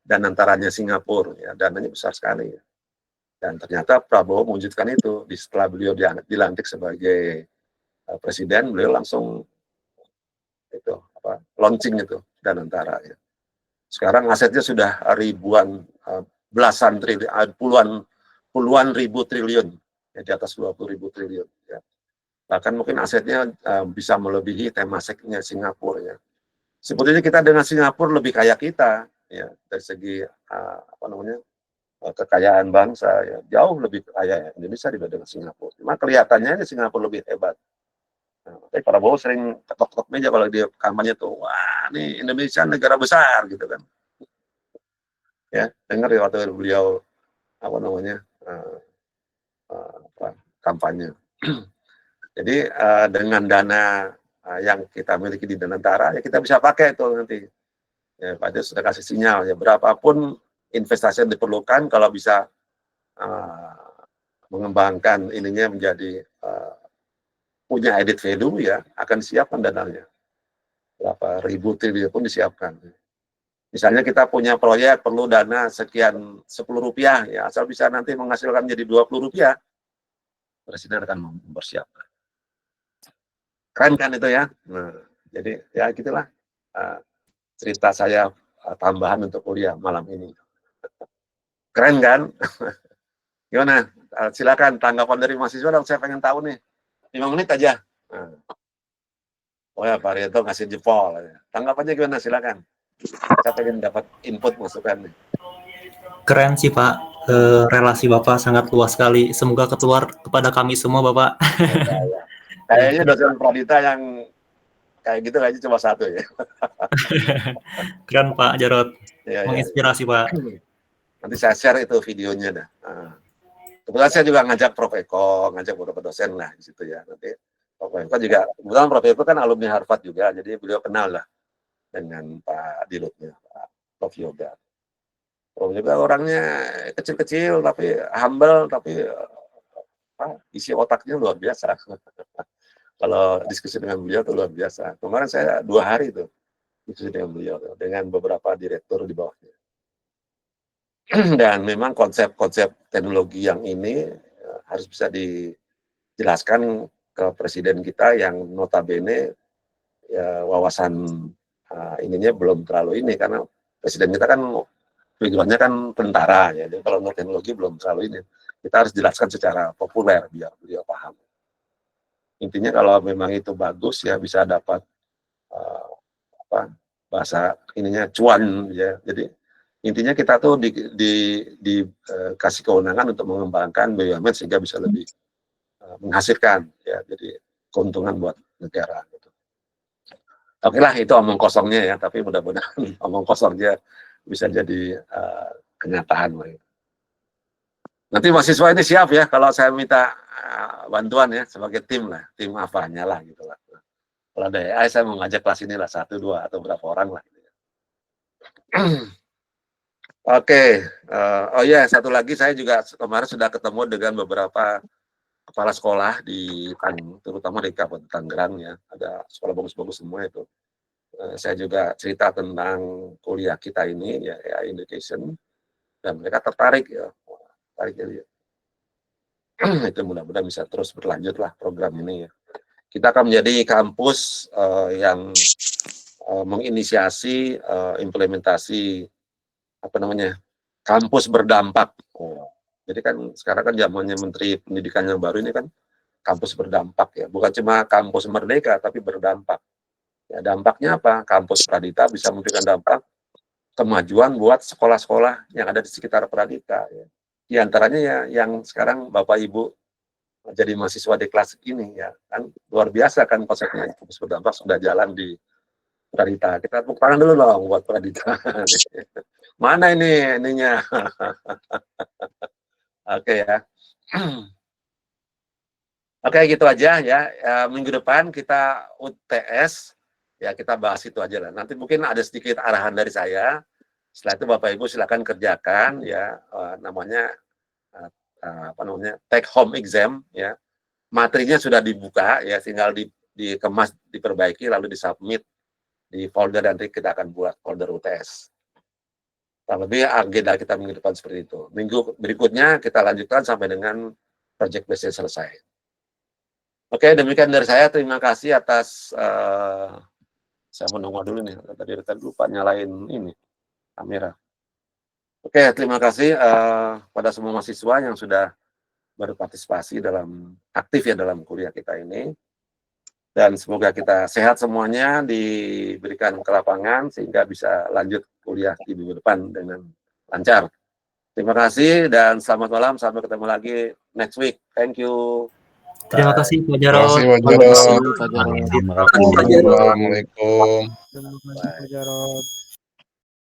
danantaranya Singapura ya, dananya besar sekali ya. Dan ternyata Prabowo mewujudkan itu. Setelah beliau dilantik sebagai presiden, beliau langsung itu launching itu Danantara ya. Sekarang asetnya sudah ribuan, belasan triliun, puluhan ribu triliun ya, di atas 20.000 triliun ya. Bahkan mungkin asetnya bisa melebihi Temaseknya Singapura ya. Sebetulnya kita dengan Singapura lebih kaya kita ya, dari segi kekayaan bangsa ya, jauh lebih kaya Indonesia dibanding Singapura. Cuma kelihatannya Singapura lebih hebat. Nah, tapi Prabowo sering ketok-ketok meja kalau dia kampanye tuh, wah ini Indonesia negara besar gitu kan. Ya, dengar ya waktu beliau kampanye. Jadi dengan dana yang kita miliki di Danantara ya kita bisa pakai itu nanti. Ya, Pak Des sudah kasih sinyal ya, berapapun investasi yang diperlukan kalau bisa mengembangkan ininya menjadi punya added value ya, akan disiapkan dananya. Berapa ribu triliun pun disiapkan. Misalnya kita punya proyek perlu dana sekian 10 rupiah ya, asal bisa nanti menghasilkan jadi 20 rupiah, Presiden akan mempersiapkan. Keren kan itu ya. Nah, jadi ya gitulah cerita saya tambahan untuk kuliah malam ini. Keren kan? Gimana? Silakan tanggapan dari mahasiswa dong, saya pengen tahu nih. 5 menit aja. Nah. Oh ya, Pak Rieto ngasih jempol. Tanggapannya gimana? Silakan. Saya pengen dapat input masukan nih. Keren sih Pak, relasi Bapak sangat luas sekali. Semoga keluar kepada kami semua Bapak. Ya. Kayaknya dosen Pradita yang kayak gitu kayaknya cuma satu ya. Keren Pak Jarod, Ya, menginspirasi Pak. Nanti saya share itu videonya dah. Kebetulan saya juga ngajak Prof Eko, ngajak beberapa dosen lah di situ ya. Nanti Prof Eko juga, kebetulan Prof Eko kan alumni Harvard juga, jadi beliau kenal lah dengan Pak Dirutnya, Pak Prof Yoga. Prof Yoga orangnya kecil-kecil tapi humble, tapi isi otaknya luar biasa. Kalau diskusi dengan beliau itu luar biasa. Kemarin saya 2 hari tuh diskusi dengan beliau, dengan beberapa direktur di bawahnya. Dan memang konsep-konsep teknologi yang ini harus bisa dijelaskan ke presiden kita yang notabene ya, wawasan ininya belum terlalu ini, karena presiden kita kan background-nya kan tentara ya, jadi kalau teknologi belum terlalu ini, kita harus jelaskan secara populer biar beliau paham. Intinya kalau memang itu bagus ya bisa dapat bahasa ininya cuan ya, jadi intinya kita tuh dikasih kewenangan untuk mengembangkan BUMN sehingga bisa lebih menghasilkan ya, jadi keuntungan buat negara gitu. Oke lah, itu omong kosongnya ya, tapi mudah-mudahan omong kosongnya bisa jadi kenyataan. Nanti mahasiswa ini siap ya kalau saya minta bantuan ya sebagai tim lah, tim apanya lah gitu lah. Kalau ada AI saya mau ngajak kelas ini lah 1, 2 atau berapa orang lah. Gitu ya. Oke, oh ya satu lagi saya juga kemarin sudah ketemu dengan beberapa kepala sekolah di terutama di Kabupaten Tangerang ya, ada sekolah bagus-bagus semua itu. Saya juga cerita tentang kuliah kita ini ya AI Education. dan mereka tertarik ya, tertarik jadi itu mudah-mudahan bisa terus berlanjut lah program ini ya. Kita akan menjadi kampus yang menginisiasi implementasi apa namanya kampus berdampak. Jadi kan sekarang kan zamannya Menteri Pendidikan yang baru ini kan kampus berdampak ya, bukan cuma kampus merdeka tapi berdampak. Ya, dampaknya apa? Kampus Pradita bisa memberikan dampak kemajuan buat sekolah-sekolah yang ada di sekitar Pradita. Ya. Di antaranya ya yang sekarang Bapak Ibu jadi mahasiswa di kelas ini ya kan luar biasa kan konsepnya kampus berdampak sudah jalan di Pradita. Kita tepuk tangan dulu dong buat Pradita. Mana ini ininya? Oke ya. Oke gitu aja ya. Minggu depan kita UTS ya kita bahas itu aja lah. Nanti mungkin ada sedikit arahan dari saya. Setelah itu Bapak Ibu silakan kerjakan ya namanya apa namanya take home exam ya. Materinya sudah dibuka ya tinggal dikemas diperbaiki lalu disubmit di folder nanti kita akan buat folder UTS. Lebih agenda kita minggu depan seperti itu. Minggu berikutnya kita lanjutkan sampai dengan project base selesai. Oke, demikian dari saya. Terima kasih atas saya menunggu dulu nih. Tadi lupa nyalain ini kamera. Oke, terima kasih pada semua mahasiswa yang sudah berpartisipasi dalam aktif ya dalam kuliah kita ini. Dan semoga kita sehat semuanya, diberikan ke lapangan sehingga bisa lanjut kuliah di minggu depan dengan lancar. Terima kasih dan selamat malam. Sampai ketemu lagi next week. Thank you. Terima kasih Pak Terima Jarod. kasih Pak Terima kasih Jarod. Pak Jarod. Assalamualaikum. Terima kasih Pak Jarod.